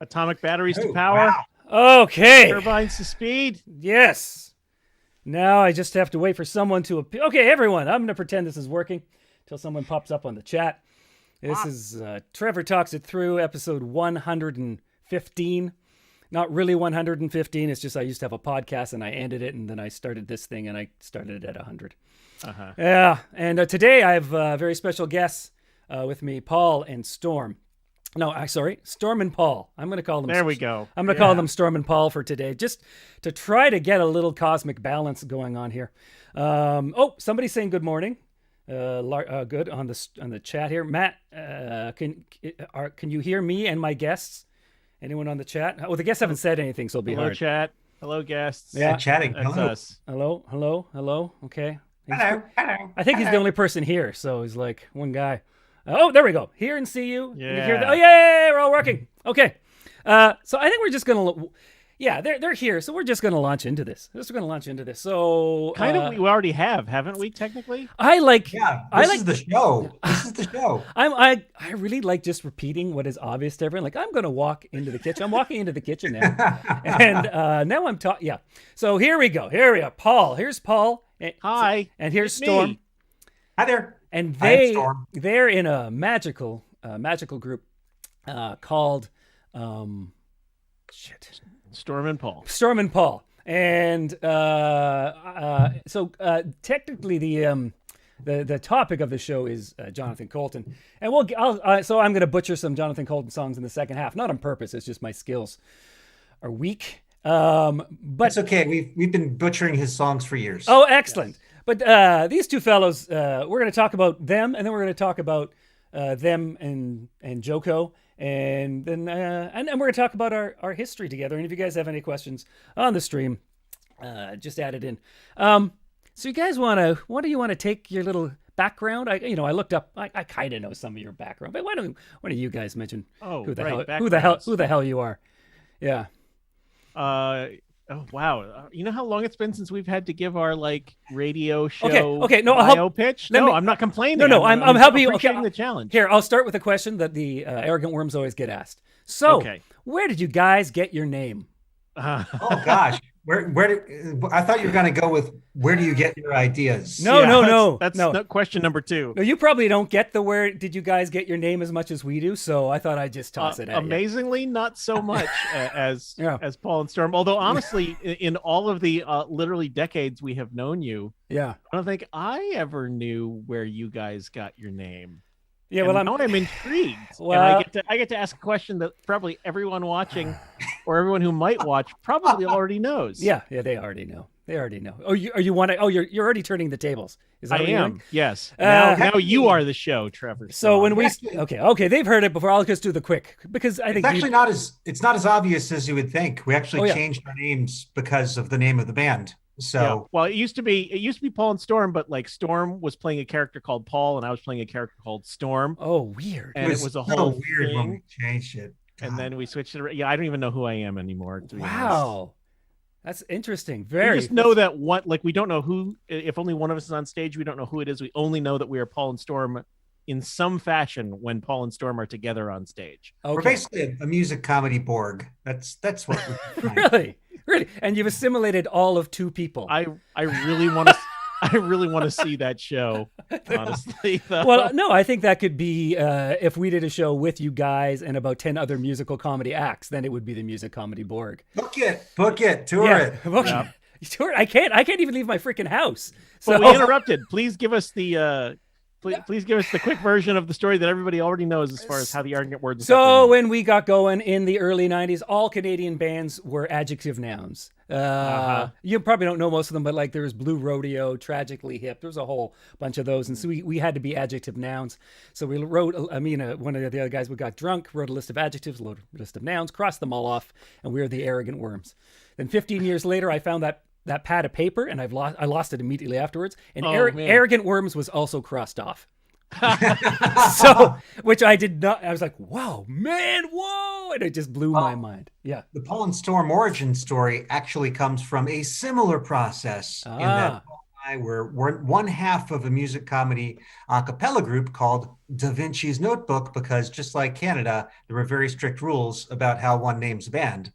Atomic batteries to Oh, power. wow. Okay. Turbines to speed. Yes. Now I just have to wait for someone to appear. Okay, everyone, I'm going to pretend this is working until someone pops up on the chat. This is Trevor Talks It Through, episode 115. Not really 115. It's just I used to have a podcast and I ended it, and then I started this thing and I started it at 100. Uh-huh. Yeah, and today I have very special guests with me, Paul and Storm. No, sorry, Storm and Paul. I'm going to call them. There we go. I'm going to call them Storm and Paul for today, just to try to get a little cosmic balance going on here. Somebody's saying good morning. Good on the chat here. Matt, can you hear me and my guests? Anyone on the chat? Oh, the guests haven't said anything, so it'll be Hello, hard. chat. Hello, guests. Yeah, chatting. That's Hello. us. Hello. Okay. Hello. I think he's the only person here, so he's like one guy. Oh, there we go. Hear and see you. Yeah. Can you hear oh, yay! We're all working. Okay. So I think we're just gonna. Yeah, they're here, so we're just gonna launch into this. So Kind of, we already have, haven't we? Technically. I like. Yeah, I this like is the show. This is the show. I really like just repeating what is obvious to everyone. Like, I'm going to walk into the kitchen. I'm walking into the kitchen now. And now I'm talking. Yeah. So here we go. Paul. Here's Paul. Hi. And here's It's Storm. me. Hi there. And Hi, Storm. they're in a magical group called Storm and Paul. Storm and Paul. And so technically the topic of the show is Jonathan Colton, and so I'm going to butcher some Jonathan Colton songs in the second half, not on purpose. It's just my skills are weak. But It's okay. We've been butchering his songs for years. oh, excellent. Yes. But these two fellows, we're going to talk about them, and then we're going to talk about them and JoCo, and then and we're going to talk about our history together. And if you guys have any questions on the stream, just add it in. So you guys what do you want to take your little background? I looked up. I kind of know some of your background, but why don't you guys mention who the hell you are? Yeah. Oh wow! You know how long it's been since we've had to give our radio show okay. No, bio pitch. I'm not complaining. No, I'm helping you. Okay, the challenge. Here, I'll start with a question that the arrogant worms always get asked. So, where did you guys get your name? Oh gosh, I thought you were going to go with where do you get your ideas? No. That's question number 2. No, you probably don't get the where did you guys get your name as much as we do. So I thought I'd just toss it at amazingly, not so much as Paul and Storm. Although honestly, in all of the literally decades we have known you, I don't think I ever knew where you guys got your name. Yeah, well, I'm intrigued. Well, and I get to ask a question that probably everyone watching, or everyone who might watch, probably already knows. Yeah, they already know. Oh, you want to? Oh, you're already turning the tables. Is that what you're doing? Yes. Now you are the show, Trevor. So when we okay, they've heard it before. I'll just do the quick because I think it's not as obvious as you would think. We actually changed our names because of the name of the band. So well, it used to be Paul and Storm, but Storm was playing a character called Paul, and I was playing a character called Storm. Oh, weird! And it was a whole weird thing. when we changed it. God. And then we switched it. Yeah, I don't even know who I am anymore. Wow, that's interesting. We just know that we don't know who. If only one of us is on stage, we don't know who it is. We only know that we are Paul and Storm in some fashion when Paul and Storm are together on stage. Okay. We're basically a music comedy Borg. That's what we're Really? And you've assimilated all of 2 people. I really want to see that show, honestly. Though. Well, no, I think that could be if we did a show with you guys and about 10 other musical comedy acts, then it would be the Music Comedy Borg. Book it, tour it. Tour. I can't even leave my freaking house. So but we interrupted. Please give us the Please give us the quick version of the story that everybody already knows as far as how the arrogant words. So when we got going in the early 90s, all Canadian bands were adjective nouns. You probably don't know most of them, but there was Blue Rodeo, Tragically Hip. There was a whole bunch of those. And so we had to be adjective nouns. So we wrote, one of the other guys, we got drunk, wrote a list of adjectives, a list of nouns, crossed them all off, and we were the arrogant worms. Then 15 years later, I found that pad of paper, and I lost it immediately afterwards. And arrogant worms was also crossed off. So, which I did not. I was like, "Wow, man, whoa!" And it just blew my mind. Yeah, the Paul and Storm origin story actually comes from a similar process. In that I were one half of a music comedy a cappella group called Da Vinci's Notebook, because just like Canada, there were very strict rules about how one names a band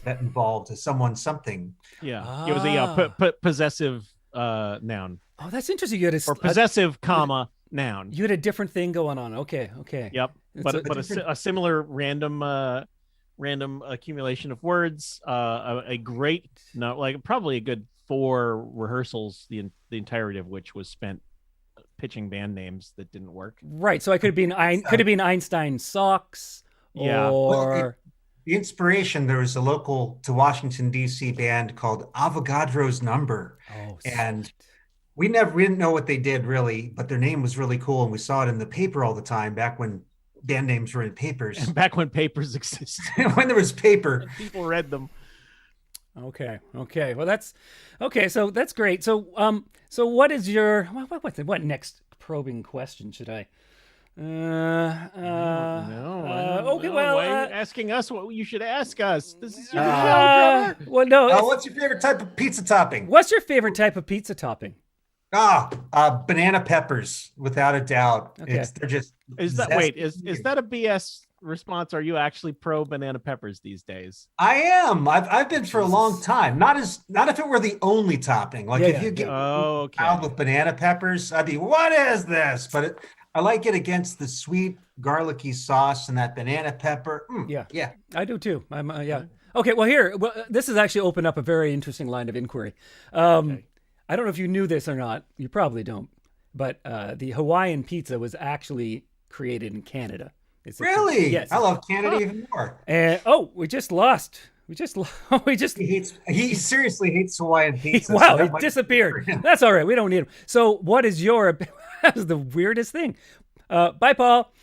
that involved someone something. Yeah, it was a possessive noun. Oh, that's interesting. You had or possessive comma noun. You had a different thing going on. Okay. Yep, but a similar random accumulation of words. A great probably a good 4 rehearsals, the entirety of which was spent pitching band names that didn't work. Right. So I could have been Einstein Socks. Yeah. Or the inspiration, there was a local to Washington, D.C. band called Avogadro's Number. Oh, and we didn't know what they did really, but their name was really cool. And we saw it in the paper all the time back when band names were in papers. And back when papers existed. When there was paper. People read them. Okay. Well, that's okay. So that's great. So what is your, what next probing question should I? Okay, well, why are you asking us what you should ask us? This is your show, Trevor. Well, no. What's your favorite type of pizza topping? What's your favorite type of pizza topping? Banana peppers, without a doubt. Okay. They're just is that a BS response? Are you actually pro banana peppers these days? I am. I've been for a long time. Not if it were the only topping. Like if you get out with banana peppers, I'd be, what is this? But I like it against the sweet garlicky sauce and that banana pepper. Yeah, I do too. Okay, well this has actually opened up a very interesting line of inquiry. I don't know if you knew this or not. You probably don't. But the Hawaiian pizza was actually created in Canada. Really? Yes. I love Canada even more. And we just lost. He seriously hates Hawaiian pizza. Wow, he disappeared. That's all right. We don't need him. So what is your, that was the weirdest thing. Bye, Paul.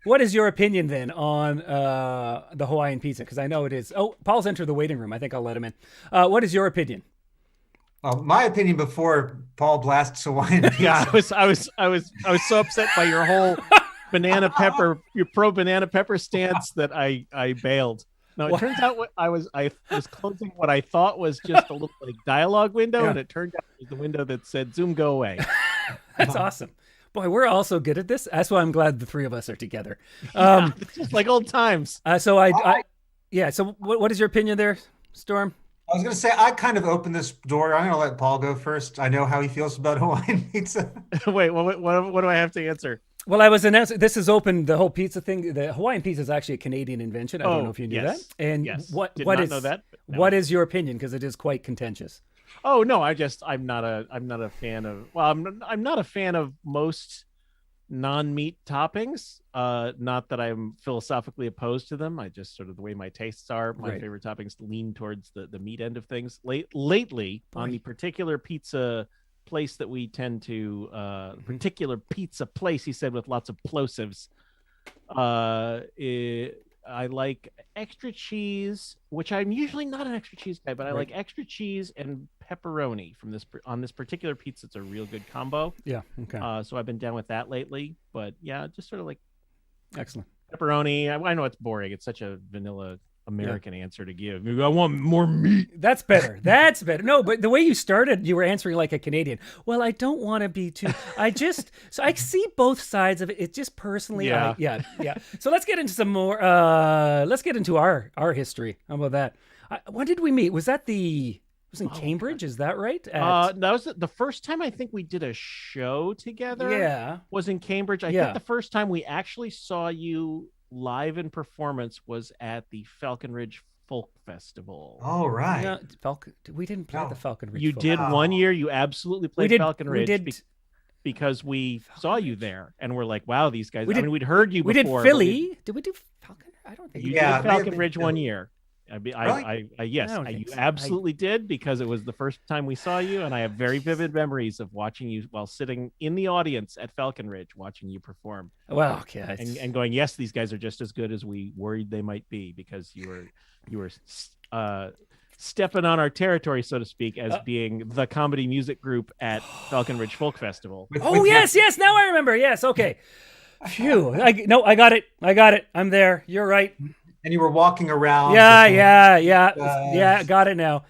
What is your opinion then on the Hawaiian pizza? Because I know it is. Oh, Paul's entered the waiting room. I think I'll let him in. What is your opinion? My opinion before Paul blasts Hawaiian pizza. Yeah, I was so upset by your whole banana pepper, your pro banana pepper stance that I bailed. No, it turns out I was closing what I thought was just a little dialogue window, and it turned out it was the window that said "Zoom, go away." That's awesome. Boy, we're all so good at this. That's why I'm glad the three of us are together. It's just like old times. So what is your opinion there, Storm? I was going to say, I kind of opened this door. I'm going to let Paul go first. I know how he feels about Hawaiian pizza. Wait, what do I have to answer? Well, I was announcing, this has opened the whole pizza thing. The Hawaiian pizza is actually a Canadian invention. I don't know if you knew that. And what is your opinion? Because it is quite contentious. Oh no, I'm not a fan of. Well, I'm not a fan of most non-meat toppings. Not that I'm philosophically opposed to them. I just sort of the way my tastes are. My favorite toppings lean towards the meat end of things. Lately, on the particular pizza place that we tend to, particular pizza place, he said, with lots of plosives. I like extra cheese, which I'm usually not an extra cheese guy, but I like extra cheese and pepperoni on this particular pizza. It's a real good combo. Yeah. Okay. So I've been down with that lately, but yeah, just sort of like excellent pepperoni. I know it's boring. It's such a vanilla American answer to give. I want more meat. That's better. That's better. No, but the way you started, you were answering like a Canadian. Well, I don't want to be too. So I see both sides of it. It's just personally. Yeah. So let's get into some more. Let's get into our history. How about that? When did we meet? Was that it was in Cambridge? Is that right? That was the first time I think we did a show together. Yeah. Was in Cambridge. I think the first time we actually saw you live in performance was at the Falcon Ridge Folk Festival. Oh, right. No, we didn't play the Falcon Ridge. You did one year. You absolutely played Falcon Ridge because we saw you there, and we're like, wow, these guys. We'd heard you before. We did Philly. Did we do Falcon? I don't think you did Falcon Ridge one year. Really? Yes, you absolutely did, because it was the first time we saw you, and I have very vivid memories of watching you while sitting in the audience at Falcon Ridge, watching you perform. Well, okay, and going, yes, these guys are just as good as we worried they might be, because you were stepping on our territory, so to speak, as being the comedy music group at Falcon Ridge Folk Festival. Yes, now I remember. Yes, okay. Phew. I got it. I'm there. You're right. And you were walking around. Yeah. Got it now.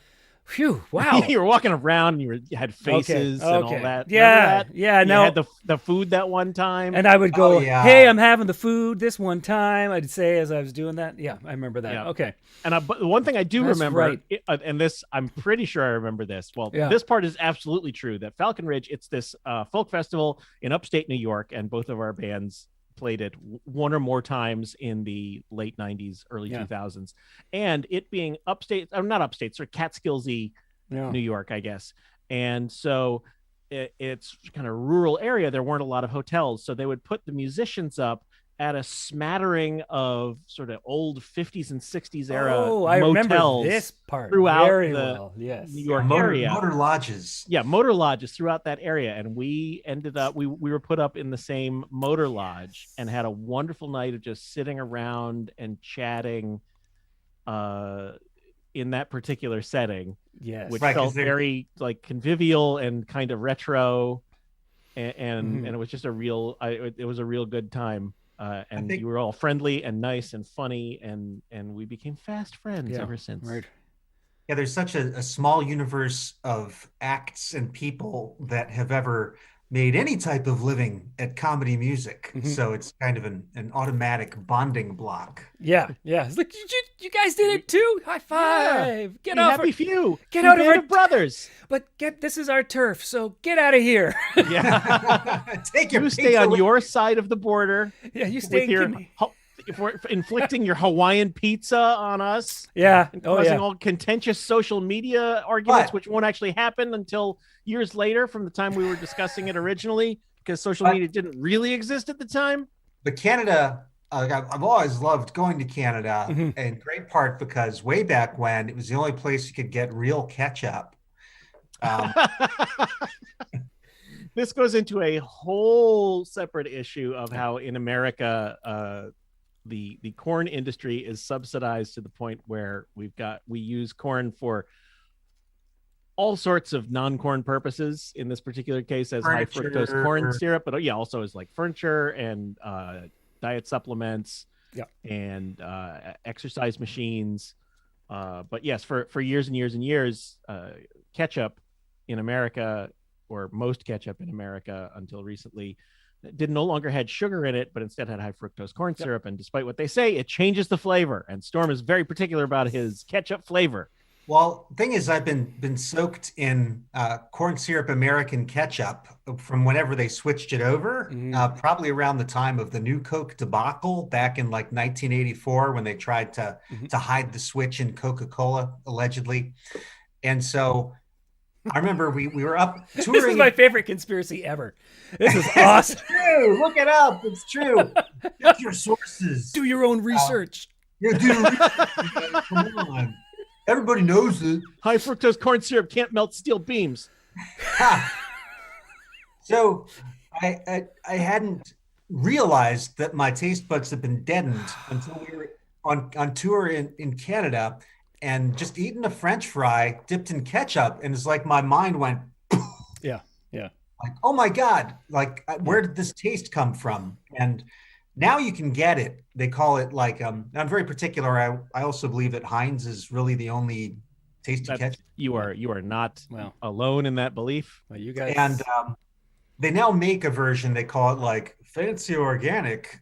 Phew! Wow. You were walking around, and you had faces and all that. Yeah, yeah. No, you had the food that one time, and I would go, "Hey, I'm having the food this one time." I'd say as I was doing that. Yeah, I remember that. Yeah. Okay. And but one thing I do remember, and this I'm pretty sure I remember this. Well, this part is absolutely true. That Falcon Ridge, it's this folk festival in upstate New York, and both of our bands played it one or more times in the late 90s, early 2000s, and it being upstate, or not upstate, sort of Catskillsy, New York, I guess. And so it's kind of rural area. There weren't a lot of hotels, so they would put the musicians up at a smattering of sort of old 50s and 60s era I motels remember this part throughout very the well. Yes. New York area. Motor lodges. Yeah, motor lodges throughout that area. And we ended up, we were put up in the same motor lodge and had a wonderful night of just sitting around and chatting in that particular setting. Yes. Which felt very like convivial and kind of retro. And it was just it was a real good time. And you were all friendly and nice and funny, and we became fast friends ever since. Right. Yeah, there's such a small universe of acts and people that have ever made any type of living at comedy music. So it's kind of an automatic bonding block. Yeah. It's like, you guys did it too. High five. Yeah. Get off. Happy few. Get out of our brothers. But this is our turf, so get out of here. Yeah. Take your You stay on your side of the border. Yeah, you stay if we're inflicting your Hawaiian pizza on us. Yeah. And causing all contentious social media arguments, which won't actually happen until years later from the time we were discussing it originally, because social media didn't really exist at the time. But Canada, I've always loved going to Canada, in great part because way back when it was the only place you could get real ketchup. This goes into a whole separate issue of how in America the corn industry is subsidized to the point where we use corn for all sorts of non-corn purposes. In this particular case, as high fructose corn syrup, but also as like furniture and diet supplements, and exercise machines. But yes, for years and years and years, ketchup in America, or most ketchup in America until recently, no longer had sugar in it, but instead had high fructose corn syrup. And despite what they say, it changes the flavor. And Storm is very particular about his ketchup flavor. Well, thing is, I've been soaked in corn syrup American ketchup from whenever they switched it over, probably around the time of the New Coke debacle back in like 1984, when they tried to hide the switch in Coca-Cola, allegedly. And so I remember we were up touring. This is my favorite conspiracy ever. This is awesome. It's true. Look it up. It's true. Check your sources. Do your own research. Yeah, do your research. Come on. Everybody knows it. High fructose corn syrup can't melt steel beams. So I hadn't realized that my taste buds had been deadened until we were on tour in Canada, and just eating a French fry dipped in ketchup, and it's like my mind went like, oh my God, like where did this taste come from? And now you can get it. They call it like I'm very particular. I also believe that Heinz is really the only tasty ketchup. You are not alone in that belief. Well, you guys, and they now make a version. They call it like fancy organic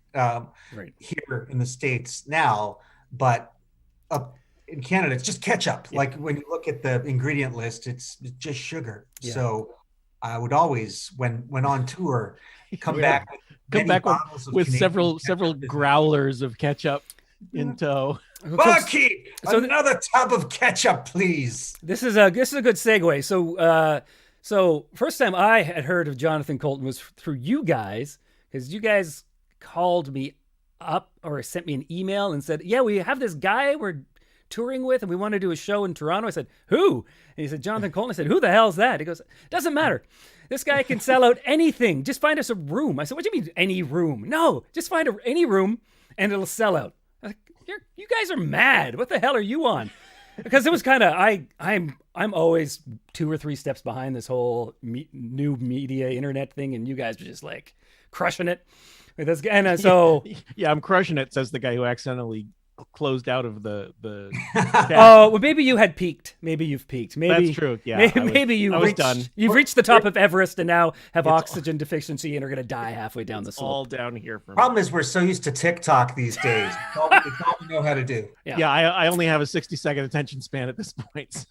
here in the States now, but in Canada it's just ketchup. Like when you look at the ingredient list, it's just sugar. So I would always, when on tour, come back with several growlers of ketchup in tow. Bucky, another tub of ketchup, please. This is a good segue. So first time I had heard of Jonathan Coulton was through you guys, because you guys called me up or sent me an email and said, "Yeah, we have this guy we're touring with, and we want to do a show in Toronto." I said, "Who?" And he said, "Jonathan Coulton." I said, "Who the hell's that?" He goes, "Doesn't matter. This guy can sell out anything. Just find us a room." I said, "What do you mean any room?" "No, just find any room and it'll sell out." I was like, you guys are mad. What the hell are you on? Because it was kind of, I'm always 2 or 3 steps behind this whole new media internet thing, and you guys were just like crushing it with this guy. And so yeah, I'm crushing it, says the guy who accidentally closed out of the Oh, well, maybe you had peaked. Maybe you've peaked. Maybe that's true. Yeah, you've reached the top of Everest and now have oxygen deficiency and are going to die halfway down the slope. All down here for me. Problem is, we're so used to TikTok these days. It's all we know how to do. Yeah, I only have a 60-second attention span at this point.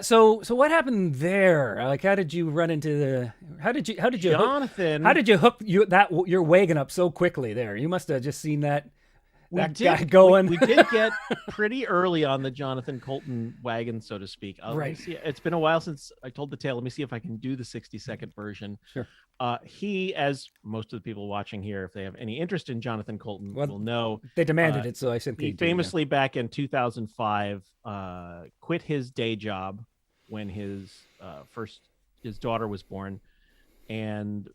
So what happened there? Like, how did you run into the? How did you Jonathan? How did you hook your wagon up so quickly there? You must have just seen that guy going. We did get pretty early on the Jonathan Colton wagon, so to speak. Right. See, it's been a while since I told the tale. Let me see if I can do the 60-second version. Sure. He, as most of the people watching here, if they have any interest in Jonathan Colton, will know. They demanded it, so I simply he famously back in 2005 quit his day job when his daughter was born, and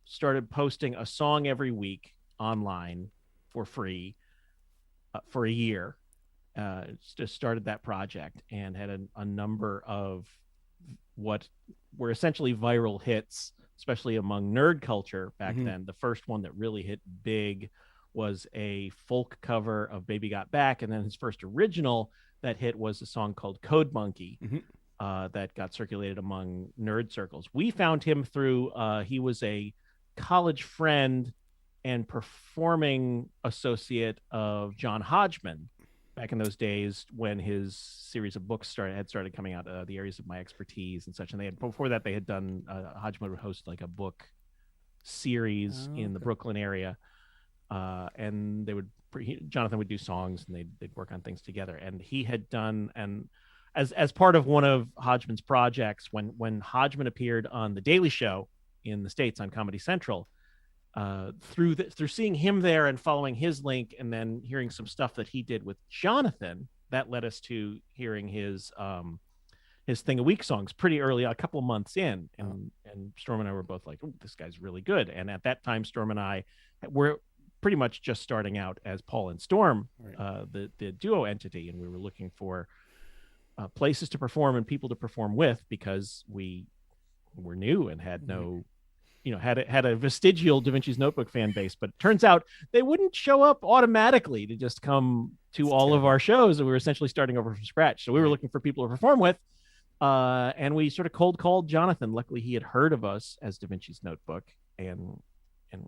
started posting a song every week online for free for a year. Just started that project and had a number of what were essentially viral hits, especially among nerd culture back then. The first one that really hit big was a folk cover of Baby Got Back, and then his first original that hit was a song called Code Monkey. That got circulated among nerd circles. We found him through he was a college friend and performing associate of John Hodgman back in those days when his series of books had started coming out, the areas of my expertise and such. And before that they had done Hodgman would host like a book series in the Brooklyn area, and Jonathan would do songs and they'd work on things together. And he had done, and as part of one of Hodgman's projects, when Hodgman appeared on The Daily Show in the States on Comedy Central, through seeing him there and following his link, and then hearing some stuff that he did with Jonathan, that led us to hearing his Thing a Week songs pretty early, a couple of months in, and Storm and I were both like, "Oh, this guy's really good." And at that time, Storm and I were pretty much just starting out as Paul and Storm, the duo entity, and we were looking for places to perform and people to perform with, because we were new and had no, had a vestigial Da Vinci's Notebook fan base, but it turns out they wouldn't show up automatically to just come to all of our shows, and we were essentially starting over from scratch. So we were looking for people to perform with, and we sort of cold called Jonathan. Luckily, he had heard of us as Da Vinci's Notebook, and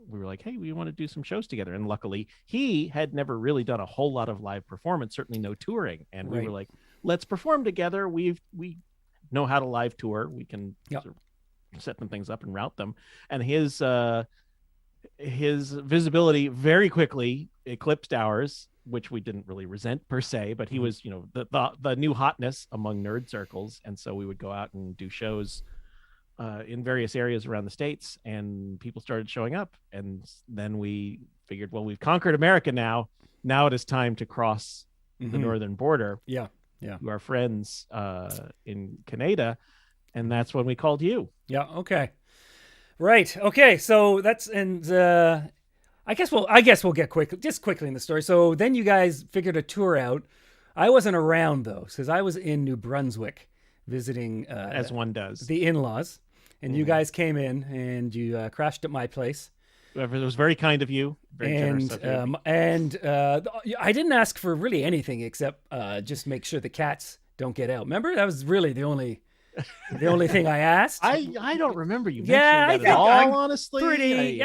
we were like, "Hey, we want to do some shows together." And luckily, he had never really done a whole lot of live performance, certainly no touring, and we were like, "Let's perform together. We know how to live tour. We can sort of set them things up and route them." And his visibility very quickly eclipsed ours, which we didn't really resent per se, but he was, the new hotness among nerd circles. And so we would go out and do shows in various areas around the States, and people started showing up. And then we figured, well, we've conquered America now it is time to cross the northern border to our friends in Canada. And that's when we called you. Yeah. Okay. Right. Okay. So that's, and I guess we'll get quickly in the story. So then you guys figured a tour out. I wasn't around though, because I was in New Brunswick visiting, as one does, the in-laws, and you guys came in and you crashed at my place. It was very kind of you. Very generous of you. I didn't ask for really anything except just make sure the cats don't get out. Remember, that was really the only thing I asked. I don't remember you mentioning that at all, honestly.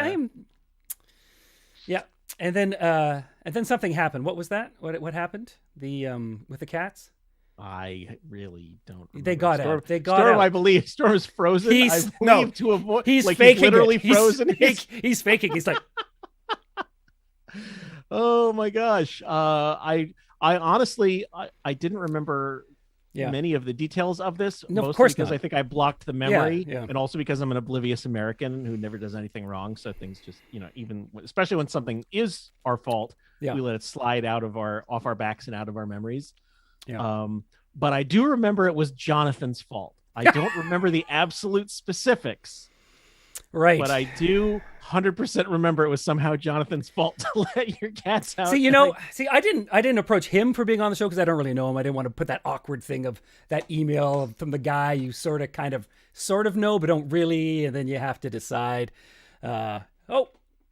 And then something happened. What was that? What happened? With the cats? I really don't remember. They got out. Storm, I believe. Storm is frozen. He's faking. He's literally frozen. He's faking. He's like, oh my gosh. I honestly, I didn't remember many of the details of this. No, mostly of course because not. I think I blocked the memory, Yeah. and also because I'm an oblivious American who never does anything wrong. So things just, even especially when something is our fault, we let it slide off our backs and out of our memories. Yeah. But I do remember it was Jonathan's fault. I don't remember the absolute specifics. Right. But I do 100% remember it was somehow Jonathan's fault to let your cats out. I didn't approach him for being on the show because I don't really know him. I didn't want to put that awkward thing of that email from the guy you sort of know, but don't really. And then you have to decide,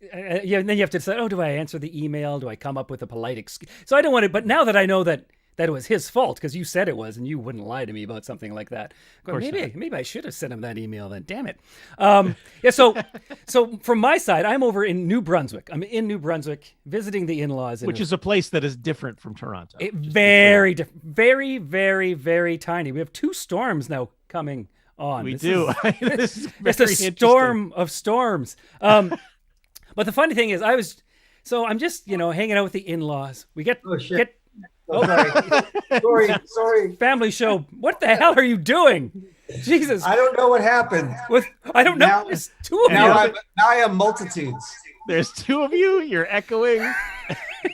yeah, and then you have to decide, oh, do I answer the email? Do I come up with a polite excuse? So I don't want to, but now that I know that it was his fault, because you said it was, and you wouldn't lie to me about something like that. Maybe I should have sent him that email then. Damn it. Yeah. So from my side, I'm over in New Brunswick. I'm in New Brunswick visiting the in-laws, which is a place that is different from Toronto. Very different, very, very, very tiny. We have 2 storms now coming on. We do. It's a storm of storms. But the funny thing is, I'm just hanging out with the in-laws. We get sorry. Family show. What the hell are you doing? Jesus. I don't know what happened. I don't know. There's 2 of you. Now I have multitudes. There's 2 of you. You're echoing.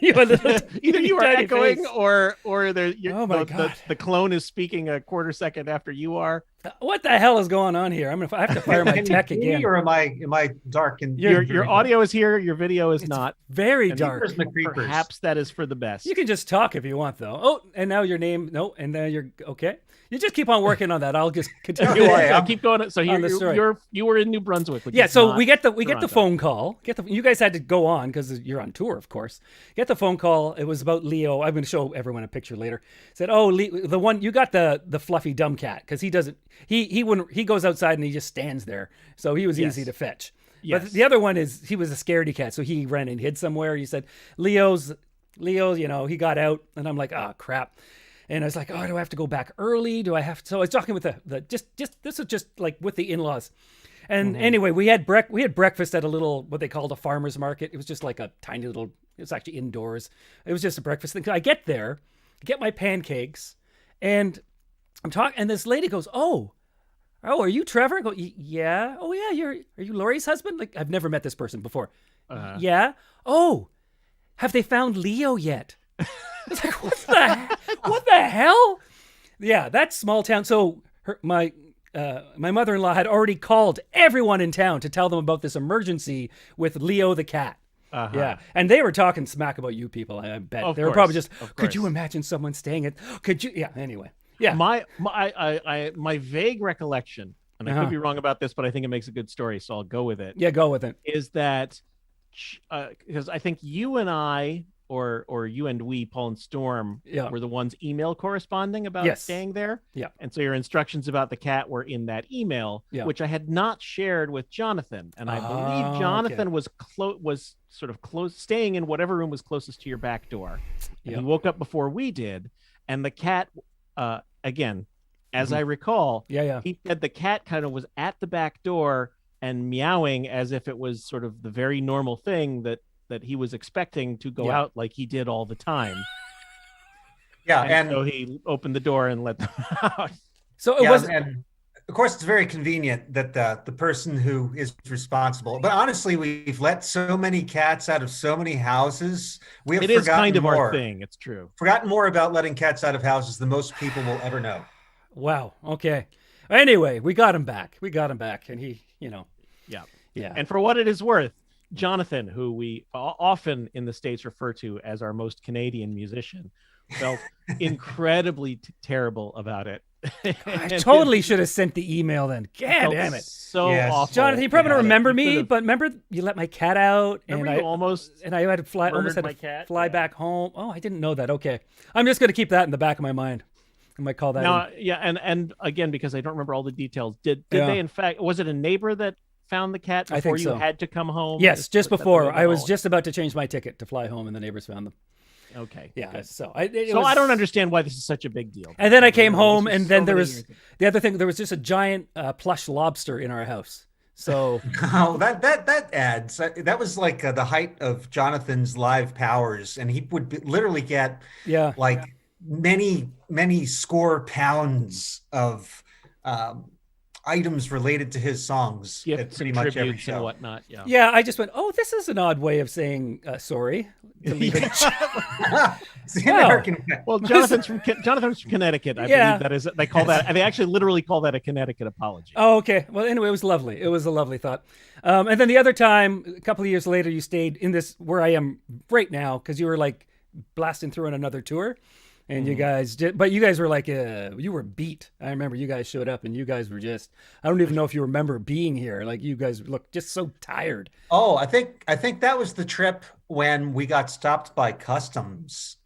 Either you are echoing or God. The clone is speaking a quarter second after you are. What the hell is going on here? I have to fire my tech again. Or am I dark? And your audio is here. Your video is not. Very dark. Perhaps that is for the best. You can just talk if you want, though. Oh, and now your name. No, and then you're okay. You just keep on working on that. I'll just continue. I'll keep going. So you were in New Brunswick. So we get the phone call. You guys had to go on because you're on tour, of course. Get the phone call. It was about Leo. I'm going to show everyone a picture later. Said, oh, the one you got the fluffy dumb cat, because he doesn't. He goes outside and he just stands there. So he was easy to fetch. Yes. But the other one he was a scaredy cat, so he ran and hid somewhere. He said, Leo's, he got out, and I'm like, oh crap. And I was like, oh, do I have to go back early? Do I have to? So I was talking with this was just like with the in-laws. And anyway, we had breakfast at a little, what they called a farmer's market. It was just like a tiny little, it was actually indoors. It was just a breakfast thing. I get there, get my pancakes, and I'm talking, and this lady goes, oh, are you Trevor? I go, yeah. Oh yeah, are you Lori's husband? Like, I've never met this person before. Yeah. Oh, have they found Leo yet? It's like, what the hell? Yeah, that's small town. So my mother-in-law had already called everyone in town to tell them about this emergency with Leo the cat. Yeah, and they were talking smack about you people. I bet they were probably just. Could you imagine someone staying at? Could you? Yeah. Anyway. Yeah. My vague recollection, and I could be wrong about this, but I think it makes a good story, so I'll go with it. Yeah, go with it. Is that because I think you and I, or you and we, Paul and Storm, were the ones email corresponding about staying there. Yeah. And so your instructions about the cat were in that email, which I had not shared with Jonathan. And I believe Jonathan was sort of close, staying in whatever room was closest to your back door. And he woke up before we did. And the cat, again, as I recall, he said the cat kind of was at the back door and meowing as if it was sort of the very normal thing that he was expecting to go out like he did all the time. And so he opened the door and let them out. So it wasn't. And of course, it's very convenient that the person who is responsible. But honestly, we've let so many cats out of so many houses. It is kind of our thing. It's true. Forgotten more about letting cats out of houses than most people will ever know. Wow. Okay. Anyway, we got him back. And he, Yeah. And for what it is worth, Jonathan, who we often in the States refer to as our most Canadian musician, felt incredibly terrible about it. I totally should have sent the email then. God damn it. So awful. Jonathan, you probably don't remember me, but remember you let my cat out and I had to fly back home. Oh, I didn't know that. Okay. I'm just going to keep that in the back of my mind. I might call that and again, because I don't remember all the details, did they in fact, was it a neighbor that found the cat before you had to come home? Yes, just before. I was just about to change my ticket to fly home and the neighbors found them. Okay. Yeah. Good. So I don't understand why this is such a big deal. And then I came home, and then there was the other thing. There was just a giant plush lobster in our house. So that adds. That was like the height of Jonathan's live powers, and he would literally get like many score pounds of items related to his songs. Pretty much every show and whatnot. Yeah. I just went, oh, this is an odd way of saying sorry. Well, Jonathan's from Connecticut. I believe that is. They call that. They actually literally call that a Connecticut apology. Oh, okay. Well, anyway, it was lovely. It was a lovely thought. And then the other time, a couple of years later, you stayed in this where I am right now because you were like blasting through on another tour. And you guys did, but you guys were like, you were beat. I remember you guys showed up and you guys were just, I don't even know if you remember being here. Like you guys looked just so tired. Oh, I think that was the trip when we got stopped by customs.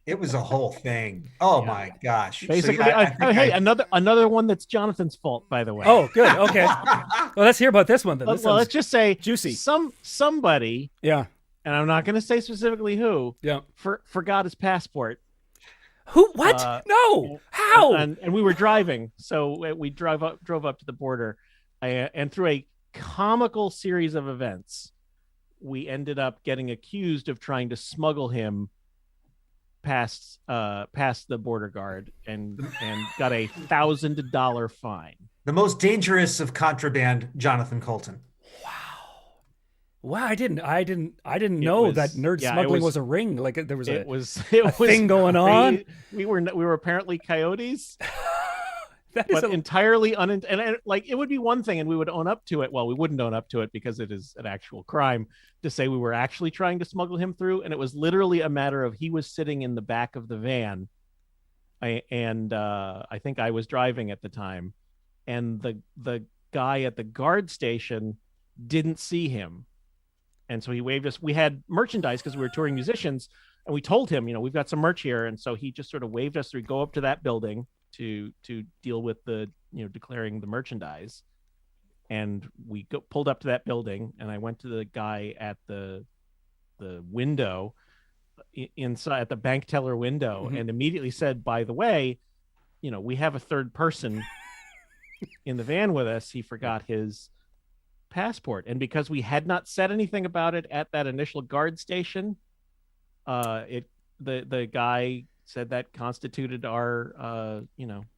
It was a whole thing. Oh my gosh. Basically, so, yeah, another one that's Jonathan's fault, by the way. Oh, good. Okay. Well, let's hear about this one then. Well, let's just say juicy. Somebody. Yeah. And I'm not going to say specifically who. Yeah. Forgot his passport. Who? What? No. How? And we were driving, so we drove up to the border, and through a comical series of events, we ended up getting accused of trying to smuggle him past the border guard, and got a $1,000 fine. The most dangerous of contraband, Jonathan Colton. Wow, I didn't know that nerd smuggling was a ring. Like there was a thing going on. We were apparently coyotes. But entirely and like it would be one thing and we would own up to it. Well, we wouldn't own up to it because it is an actual crime to say we were actually trying to smuggle him through. And it was literally a matter of he was sitting in the back of the van. I think I was driving at the time. And the guy at the guard station didn't see him. And so he waved us. We had merchandise because we were touring musicians. And we told him, we've got some merch here. And so he just sort of waved us through, go up to that building to deal with the declaring the merchandise, and we pulled up to that building, and I went to the guy at the window inside at the bank teller window, and immediately said, by the way, we have a third person in the van with us. He forgot his passport, and because we had not said anything about it at that initial guard station, the guy said that constituted our,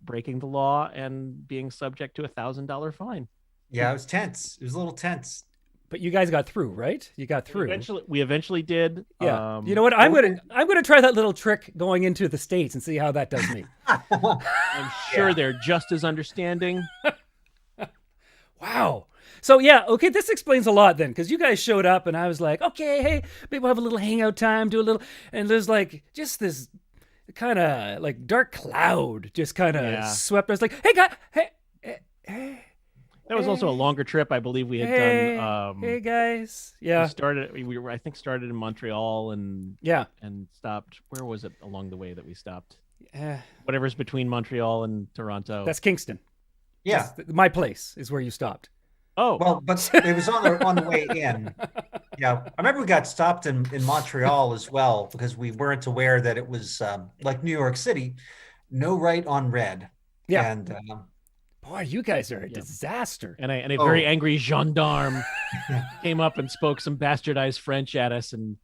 breaking the law and being subject to $1,000 fine. Yeah, it was tense. It was a little tense. But you guys got through, right? You got through. We eventually did. Yeah. You know what? I'm gonna try that little trick going into the States and see how that does me. I'm sure they're just as understanding. Wow. So yeah, okay, this explains a lot then, because you guys showed up and I was like, okay, hey, maybe we'll have a little hangout time, do a little, and there's like just this kind of like dark cloud just kind of swept us. Like, hey, guys, hey. That was also a longer trip. I believe we had done. Hey guys, yeah. I think started in Montreal and stopped. Where was it along the way that we stopped? Whatever's between Montreal and Toronto. That's Kingston. Yeah, my place is where you stopped. Oh, well, but it was on the way in. Yeah, I remember we got stopped in Montreal as well because we weren't aware that it was like New York City, no right on red. Yeah, and boy, you guys are a disaster. And a very angry gendarme came up and spoke some bastardized French at us, and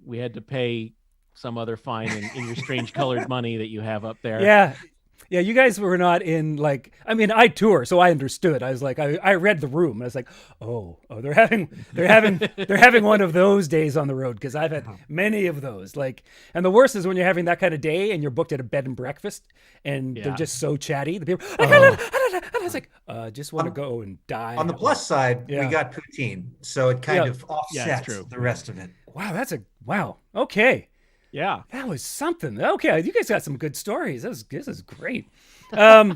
we had to pay some other fine in your strange colored money that you have up there. Yeah. Yeah, you guys were not in like, I mean, I tour, so I understood. I was like, I read the room and I was like, oh, they're having one of those days on the road, because I've had many of those. Like, and the worst is when you're having that kind of day and you're booked at a bed and breakfast and they're just so chatty. The people, and I was like, just want to go and die. On the plus side, we got poutine, so it kind of offsets the rest of it. Wow. Okay. Yeah, that was something. Okay, you guys got some good stories. This is great. I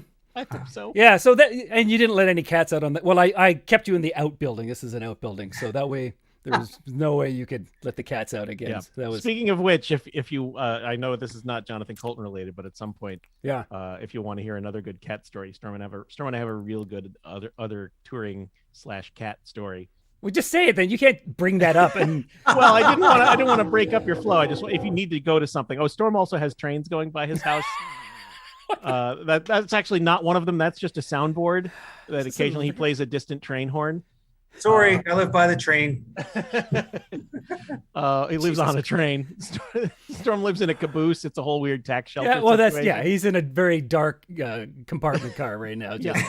think so. Yeah, so that, and you didn't let any cats out on that. Well, I kept you in the outbuilding. This is an outbuilding, so that way there was no way you could let the cats out again. Yeah. So that was... Speaking of which, if you, I know this is not Jonathan Colton related, but at some point, if you want to hear another good cat story, Storm and I have a real good other touring / cat story. Well, just say it then. You can't bring that up. And well, I didn't want to break up your flow. I just, if you need to go to something. Oh, Storm also has trains going by his house. That's actually not one of them. That's just a soundboard that occasionally he plays a distant train horn. Sorry, I live by the train. He lives on a train. Storm lives in a caboose. It's a whole weird tax shelter. Yeah, well, he's in a very dark compartment car right now. Just...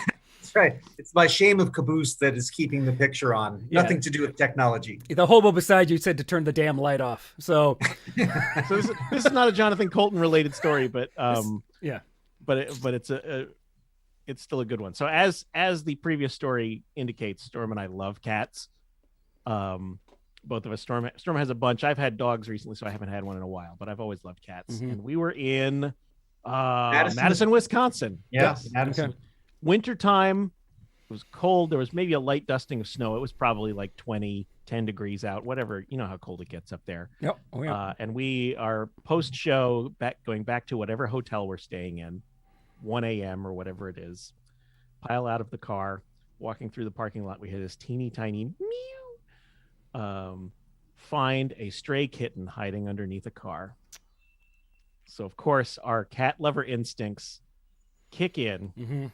That's right. It's my shame of caboose that is keeping the picture on. Nothing to do with technology. The hobo beside you said to turn the damn light off. So, this is not a Jonathan Colton related story, but but it's still a good one. So as the previous story indicates, Storm and I love cats. both of us. Storm has a bunch. I've had dogs recently, so I haven't had one in a while, but I've always loved cats. And we were in Madison, Wisconsin. Yes. Madison. Okay. Wintertime. It was cold. There was maybe a light dusting of snow. It was probably like 10 degrees out, whatever. You know how cold it gets up there. Yep. Oh, yeah. And we are post-show going back to whatever hotel we're staying in, 1 a.m. or whatever it is. Pile out of the car, walking through the parking lot. We hear this teeny tiny meow. Find a stray kitten hiding underneath a car. So, of course, our cat lover instincts kick in. Mm-hmm.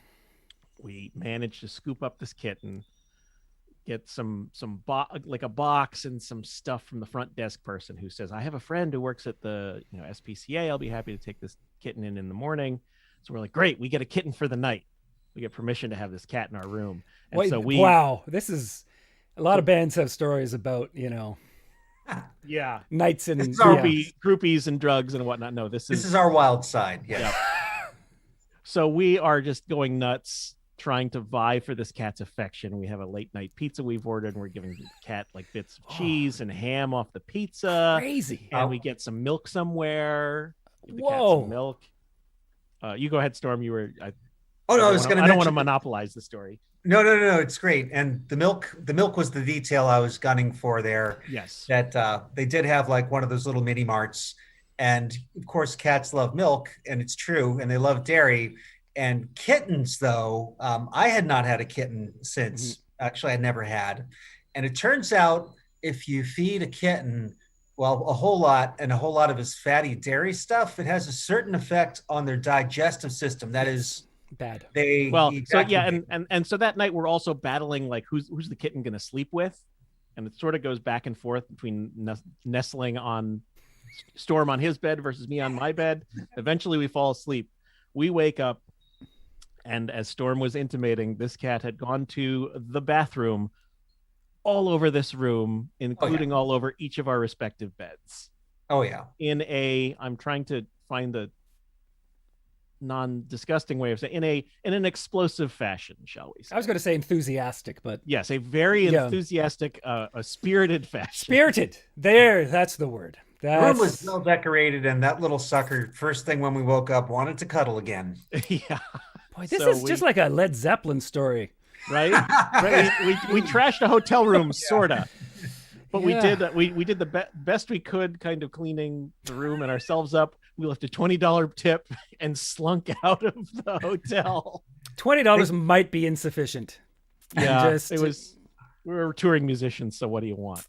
We managed to scoop up this kitten, get like a box and some stuff from the front desk person who says, I have a friend who works at the SPCA. I'll be happy to take this kitten in the morning. So we're like, great, we get a kitten for the night. We get permission to have this cat in our room. And Wait, so wow, this is a lot of bands have stories about, yeah, nights and groupies and drugs and whatnot. No, this is our wild side. Yeah. So we are just going nuts, trying to vie for this cat's affection. We have a late night pizza we've ordered, and we're giving the cat like bits of cheese and ham off the pizza. Crazy. And we get some milk somewhere. Give the cat some milk. You go ahead, Storm. You were. I don't want to monopolize the story. No, it's great. And the milk was the detail I was gunning for there. Yes. That they did have like one of those little mini marts. And of course, cats love milk, and it's true, and they love dairy. And kittens, though, I had not had a kitten since. Actually, I never had. And it turns out if you feed a kitten, well, a whole lot of his fatty dairy stuff, it has a certain effect on their digestive system. That is bad. And so that night we're also battling like who's the kitten going to sleep with, and it sort of goes back and forth between nestling on Storm on his bed versus me on my bed. Eventually, we fall asleep. We wake up. And as Storm was intimating, this cat had gone to the bathroom all over this room, including all over each of our respective beds. Oh, yeah. I'm trying to find the non-disgusting way of saying, in an explosive fashion, shall we say. I was going to say enthusiastic, but... Yes, a very enthusiastic, a spirited fashion. Spirited. That's the word. The room was well decorated, and that little sucker, first thing when we woke up, wanted to cuddle again. Yeah. Boy, this is just like a Led Zeppelin story, right? we trashed a hotel room, sorta, but we did the best we could, kind of cleaning the room and ourselves up. We left a $20 tip and slunk out of the hotel. $20 might be insufficient. Yeah, we were touring musicians, so what do you want?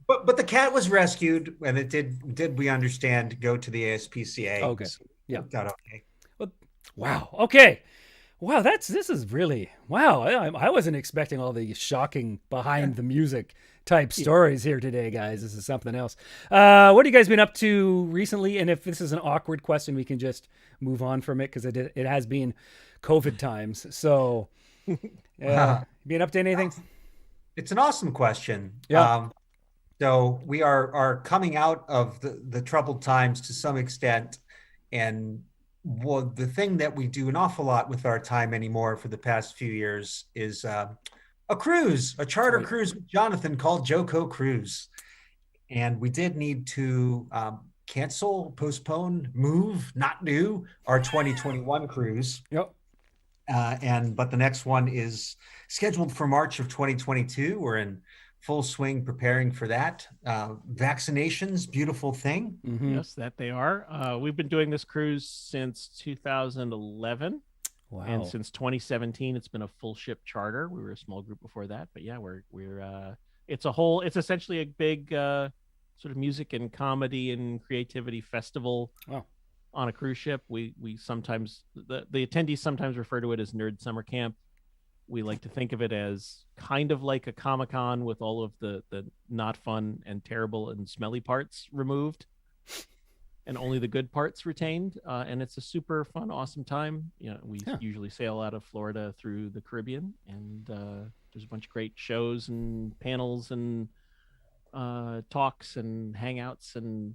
But the cat was rescued, and it did we understand go to the ASPCA. Okay, so okay. Wow. Okay. Wow. This is really, wow. I wasn't expecting all the shocking behind the music type stories here today, guys. This is something else. What have you guys been up to recently? And if this is an awkward question, we can just move on from it, because it has been COVID times. So been up to anything? It's an awesome question. Yeah. So we are coming out of the troubled times to some extent, and the thing that we do an awful lot with our time anymore for the past few years is a charter cruise with Jonathan called JoCo Cruise. And we did need to cancel, postpone, move, not do our 2021 cruise. Yep. But the next one is scheduled for March of 2022. We're in full swing preparing for that. Vaccinations, beautiful thing. Mm-hmm. Yes, that they are. We've been doing this cruise since 2011. Wow. And since 2017, it's been a full ship charter. We were a small group before that, but yeah, it's essentially a big sort of music and comedy and creativity festival on a cruise ship. We sometimes, the attendees sometimes refer to it as Nerd Summer Camp. We like to think of it as kind of like a Comic-Con with all of the not fun and terrible and smelly parts removed and only the good parts retained. And it's a super fun, awesome time. We usually sail out of Florida through the Caribbean, and there's a bunch of great shows and panels and talks and hangouts and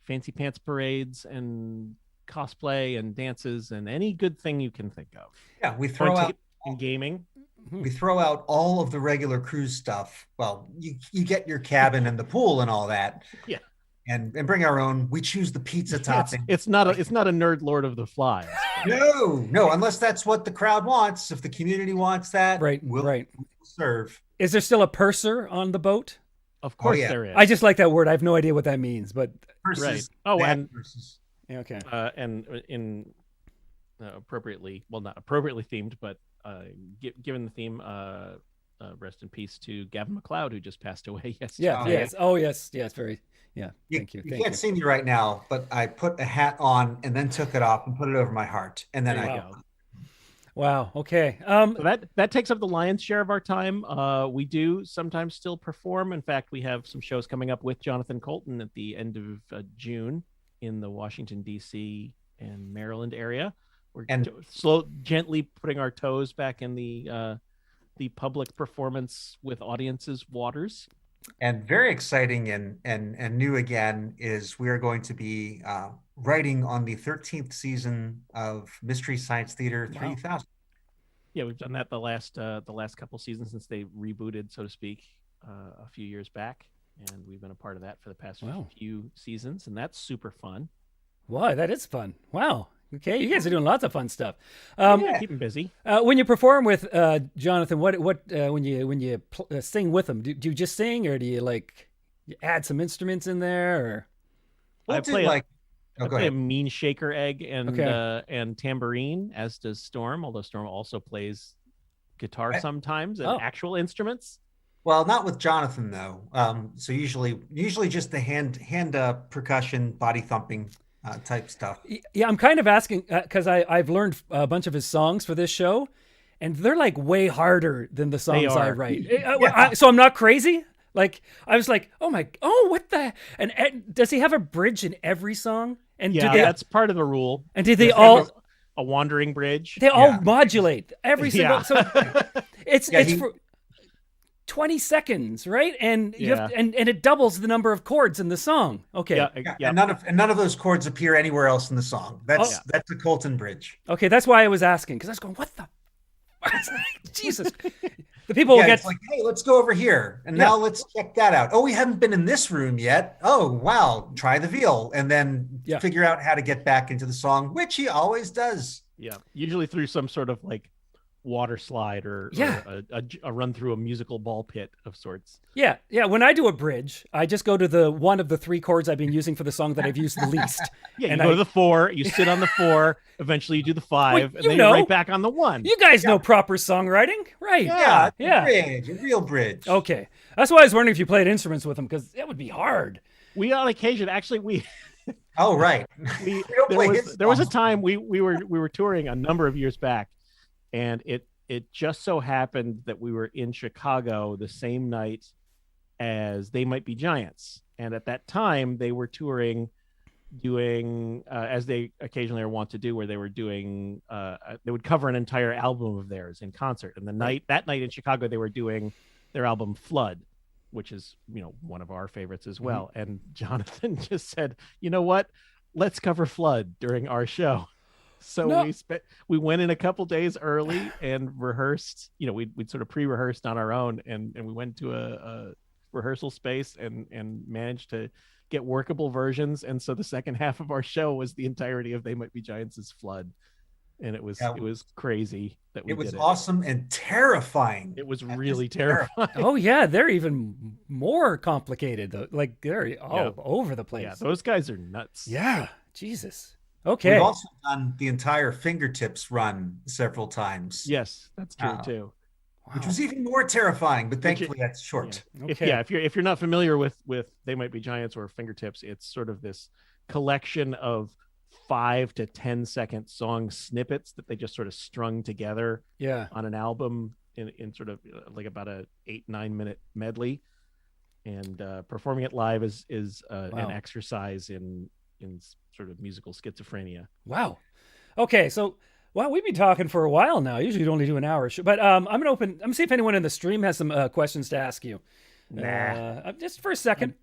fancy pants parades and cosplay and dances and any good thing you can think of. Yeah, we throw out in gaming. we throw out all of the regular cruise stuff. Well, you get your cabin and the pool and all that. Yeah. And bring our own. We choose the pizza topping. It's not a nerd Lord of the Flies. No, unless that's what the crowd wants. If the community wants that, we'll serve. Is there still a purser on the boat? Of course there is. I just like that word. I have no idea what that means, but purses. Right. Oh, and purses. Okay. And in appropriately, well, not appropriately themed, but given the theme, rest in peace to Gavin MacLeod, who just passed away yesterday. Yeah. Yes. Oh, yes. Yes. Very. Yeah. Thank you. You can't see me right now, but I put a hat on and then took it off and put it over my heart, and then Wow. Okay. So that takes up the lion's share of our time. We do sometimes still perform. In fact, we have some shows coming up with Jonathan Colton at the end of June in the Washington, D.C. and Maryland area. We're gently putting our toes back in the public performance with audiences waters. And very exciting and new again is we are going to be writing on the 13th season of Mystery Science Theater 3000. Yeah, we've done that the last couple seasons since they rebooted, so to speak, a few years back, and we've been a part of that for the past few seasons, and that's super fun. Wow, that is fun. Wow. Okay, you guys are doing lots of fun stuff. Keep them busy. When you perform with Jonathan, what when you sing with him, do you just sing, or do you you add some instruments in there? Or I play a mean shaker egg and tambourine, as does Storm. Although Storm also plays guitar sometimes and actual instruments. Well, not with Jonathan though. So usually just the hand percussion, body thumping. Type stuff. Yeah, I'm kind of asking because I've learned a bunch of his songs for this show, and they're way harder than the songs I write. So I'm not crazy. I was what the? And does he have a bridge in every song? And that's part of the rule. And did they all a wandering bridge? They all modulate every single. So it's for 20 seconds, right? And you have and it doubles the number of chords in the song. Okay. Yeah. And none of those chords appear anywhere else in the song. That's a Colton bridge. Okay, that's why I was asking, because I was going, what the Jesus. The people will get it's hey, let's go over here. And now let's check that out. Oh, we haven't been in this room yet. Oh, wow. Try the veal. And then figure out how to get back into the song, which he always does. Yeah. Usually through some sort of water slide or a run through a musical ball pit of sorts. Yeah. When I do a bridge, I just go to the one of the three chords I've been using for the song that I've used the least. You go to the 4, you sit on the 4, eventually you do the 5, and then you're right back on the 1. You guys know proper songwriting, right? Yeah. Bridge, a real bridge. Okay. That's why I was wondering if you played instruments with them, because that would be hard. We on occasion actually Oh, right. There was a time we were touring a number of years back. And it just so happened that we were in Chicago the same night as They Might Be Giants. And at that time, they were touring, doing, as they occasionally are wont to do, where they were doing, they would cover an entire album of theirs in concert. And that night in Chicago, they were doing their album Flood, which is, one of our favorites as well. Mm-hmm. And Jonathan just said, you know what? Let's cover Flood during our show. So we went in a couple days early and rehearsed. We'd sort of pre-rehearsed on our own, and we went to a rehearsal space and managed to get workable versions. And so the second half of our show was the entirety of They Might Be Giants' Flood, and it was crazy that we did it. It was awesome and terrifying. It was really terrifying. Oh yeah, they're even more complicated though. They're all over the place. Yeah, those guys are nuts. Yeah, Jesus. Okay. We've also done the entire Fingertips run several times. Yes, that's true too. Which was even more terrifying, but thankfully that's short. Yeah. Okay. If you're not familiar with They Might Be Giants or Fingertips, it's sort of this collection of 5 to 10 second song snippets that they just sort of strung together on an album in sort of about a 8-9 minute medley, and performing it live is an exercise in sort of musical schizophrenia. Wow. Okay, so we've been talking for a while now. Usually we only do an hour, but I'm gonna see if anyone in the stream has some questions to ask you. Nah. Just for a second.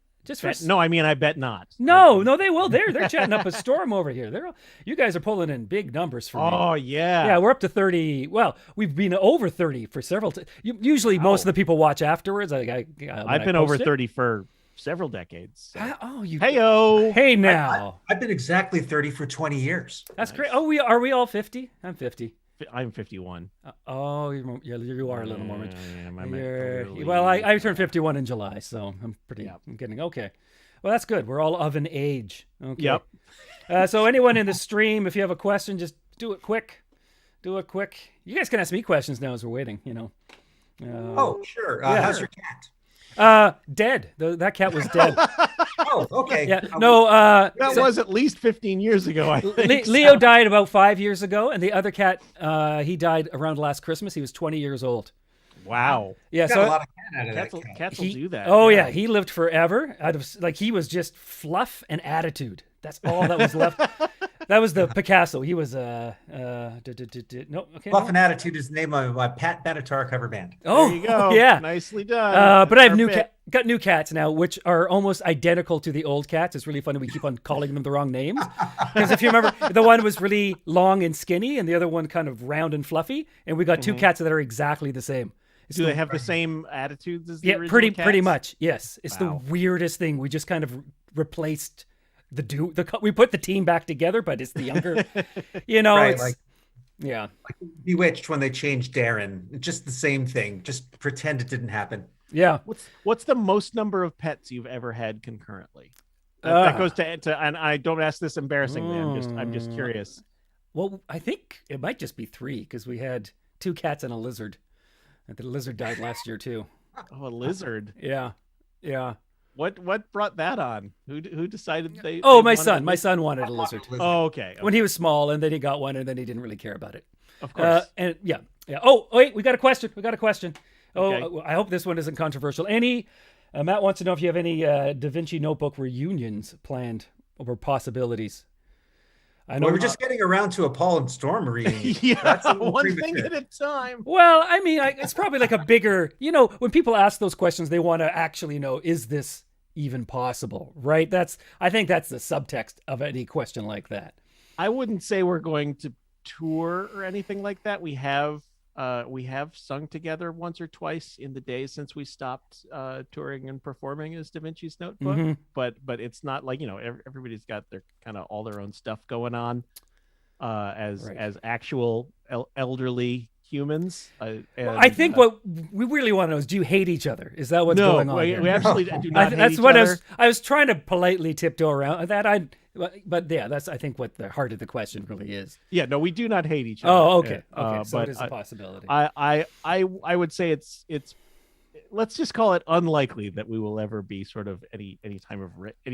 No, I mean I bet not. No, they will. They're chatting up a storm over here. You guys are pulling in big numbers for me. Oh yeah, yeah. We're up to 30. Well, we've been over 30 for several. Usually, most of the people watch afterwards. I've been over 30 for several decades. So. Hey now. I've been exactly 30 for 20 years. That's great. Oh, are we all 50? I'm 50. I'm 51. You are a little more. Well, I turned 51 in July, so I'm getting okay. Well, that's good. We're all of an age. Okay. Yep. So anyone in the stream, if you have a question, just do it quick. You guys can ask me questions now as we're waiting. Sure. How's your cat? Dead. That cat was dead. Oh, okay. Yeah. No. That was at least 15 years ago. I think Leo died about 5 years ago, and the other cat, he died around last Christmas. He was 20 years old. Wow. Yeah. So a lot of cats will do that. Oh yeah, he lived forever. He was just fluff and attitude. That's all that was left. That was the Picasso. He was Fluff and Attitude is the name of my Pat Benatar cover band. Oh, there you go. Yeah, nicely done. But I have got new cats now, which are almost identical to the old cats. It's really funny. We keep on calling them the wrong names because if you remember, the one was really long and skinny, and the other one kind of round and fluffy. And we got two cats that are exactly the same. Do they have the same attitudes as the original cats? Pretty much. Yes, it's the weirdest thing. We just kind of replaced we put the team back together, but it's the younger, right, it's like Bewitched when they changed Darren. Just the same thing. Just pretend it didn't happen. Yeah. What's the most number of pets you've ever had concurrently? That goes to and I don't ask this embarrassingly. I'm just curious. Well, I think it might just be 3 because we had 2 cats and a lizard. And the lizard died last year too. Oh, a lizard. Yeah. What brought that on? Who decided they? Oh, my son. My son wanted a lizard. Oh, okay. When he was small, and then he got one, and then he didn't really care about it. Of course. And yeah. Oh, wait, we got a question. Okay. Oh, I hope this one isn't controversial. Matt wants to know if you have any Da Vinci Notebook reunions planned or possibilities. I know we're just getting around to a Paul and Storm reunion. That's one thing at a time. Well, I mean, it's probably like a bigger, when people ask those questions, they want to actually know, is this even possible? Right? I think that's the subtext of any question like that. I wouldn't say we're going to tour or anything like that. We have sung together once or twice in the days since we stopped touring and performing as Da Vinci's Notebook. But it's not like everybody's got their kind of all their own stuff going on as actual elderly humans. I think what we really want to know is, do you hate each other? Is that what's going on? We actually do not hate each other. That's what I was trying to politely tiptoe around that. But yeah, that's I think what the heart of the question really is. Yeah, no, we do not hate each other. Oh, okay, so it is a possibility. I would say it's let's just call it unlikely that we will ever be sort of any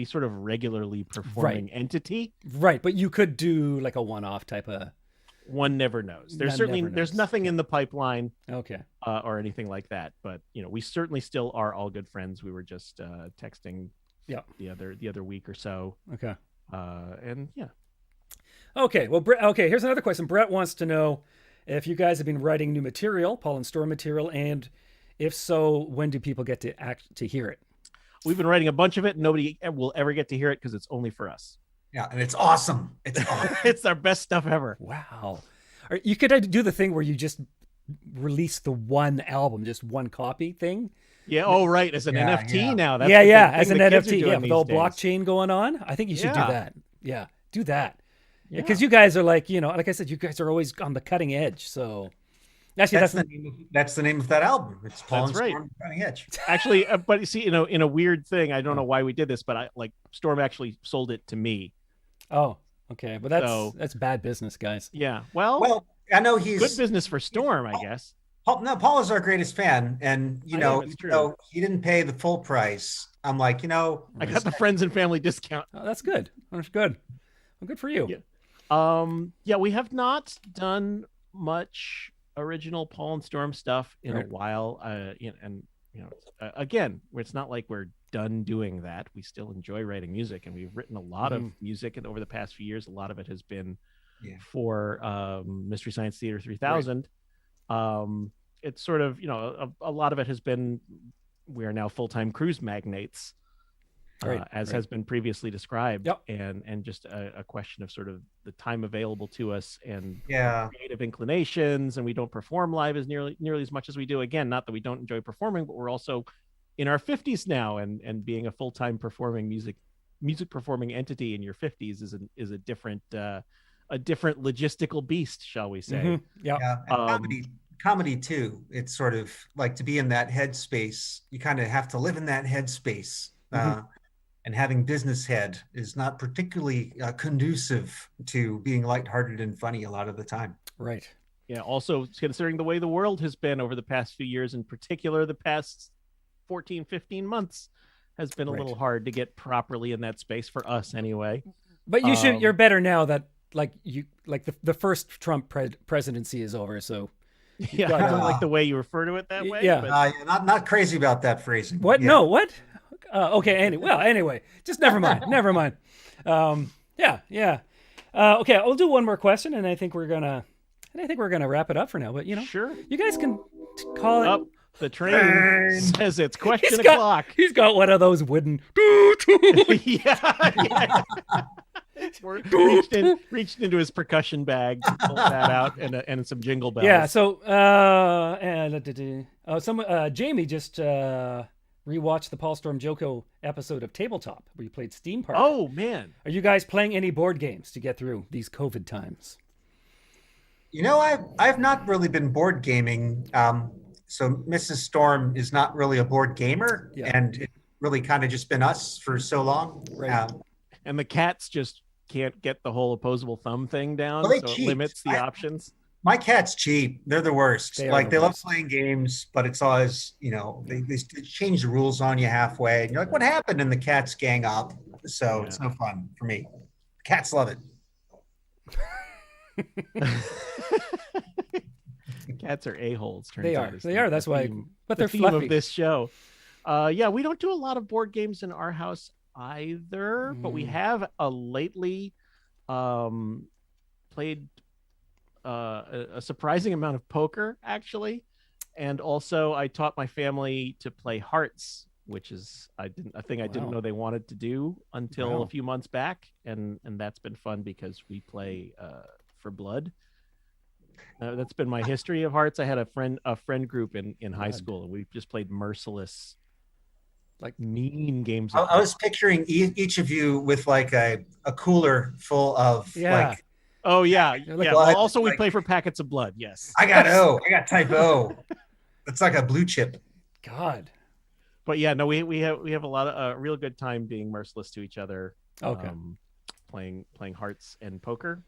sort of regularly performing entity. Right, but you could do like a one-off type of. One never knows. There's nothing in the pipeline. Okay. Or anything like that. But we certainly still are all good friends. We were just texting. Yeah. The other week or so. Okay. And yeah. Okay. Well, here's another question. Brett wants to know if you guys have been writing new material, Paul and Storm material, and if so, when do people get to hear it? We've been writing a bunch of it. Nobody will ever get to hear it because it's only for us. Yeah, and it's awesome. It's awesome. It's our best stuff ever. Wow. You could do the thing where you just release the one album, just one copy thing. Yeah. Oh, right. As an NFT now. That's as an NFT. Yeah, with the whole blockchain going on. I think you should do that. Yeah, do that. Because you guys are like I said, you guys are always on the cutting edge. So actually, that's the name of that album. It's Paul and Storm, right. Cutting Edge. Actually, but you see, in a weird thing, I don't know why we did this, but Storm actually sold it to me. Oh, okay. But that's bad business, guys. Yeah. Well, I know he's good business for Storm, I guess. Paul is our greatest fan, and he didn't pay the full price. I'm like, I got the friends and family discount. Oh, that's good. That's good. Well, good for you. Yeah. We have not done much original Paul and Storm stuff in a while. Again, it's not like we're done doing that. We still enjoy writing music, and we've written a lot of music over the past few years. A lot of it has been for Mystery Science Theater 3000. Right. It's sort of a lot of it has been, we are now full-time cruise magnates, as has been previously described. Yep. And just a question of sort of the time available to us and yeah, creative inclinations, and we don't perform live as nearly as much as we do. Again, not that we don't enjoy performing, but we're also in our 50s now, and being a full-time performing music performing entity in your 50s is a different logistical beast, shall we say. Mm-hmm. Yeah. And comedy too. It's sort of like, to be in that headspace, you kind of have to live in that headspace. And having business head is not particularly conducive to being lighthearted and funny a lot of the time. Right. Yeah. Also, considering the way the world has been over the past few years, in particular, the past 14, 15 months has been a little hard to get properly in that space for us anyway. But you're better now that the first Trump presidency is over. So yeah, I don't like the way you refer to it that way. Yeah. But... not crazy about that phrasing. What? Yeah. No, what? Okay. Anyway, just never mind. Yeah. Okay, I'll do one more question, and I think we're gonna wrap it up for now. But sure, you guys can call it. The train says it's question o'clock. He's got one of those wooden. yeah. reached into his percussion bag, pulled that out, and some jingle bells. Yeah. So Jamie just rewatched the Paul Storm JoCo episode of Tabletop where you played Steam Park. Oh man, are you guys playing any board games to get through these COVID times? I've not really been board gaming. So Mrs. Storm is not really a board gamer, and it's really kind of just been us for so long. Right. And the cats just can't get the whole opposable thumb thing down, well, so it limits the options. My cat's cheap. They're the worst. They love playing games, but it's always, they change the rules on you halfway. And you're like, what happened? And the cats gang up. So it's no fun for me. Cats love it. Cats are a-holes. They are. That's why. But they're theme fluffy. Of this show. Yeah, we don't do a lot of board games in our house either, but we have lately played a surprising amount of poker, actually, and also I taught my family to play hearts, which is a thing I didn't know they wanted to do until a few months back, and that's been fun because we play for blood. That's been my history of hearts. I had a friend group in high school, and we just played merciless, like mean games. I was picturing each of you with like a cooler full of like. Oh yeah, yeah. Well, also, we play for packets of blood. Yes. I got type O. It's like a blue chip. God. But yeah, no, we have a lot of real good time being merciless to each other. Okay. Playing hearts and poker.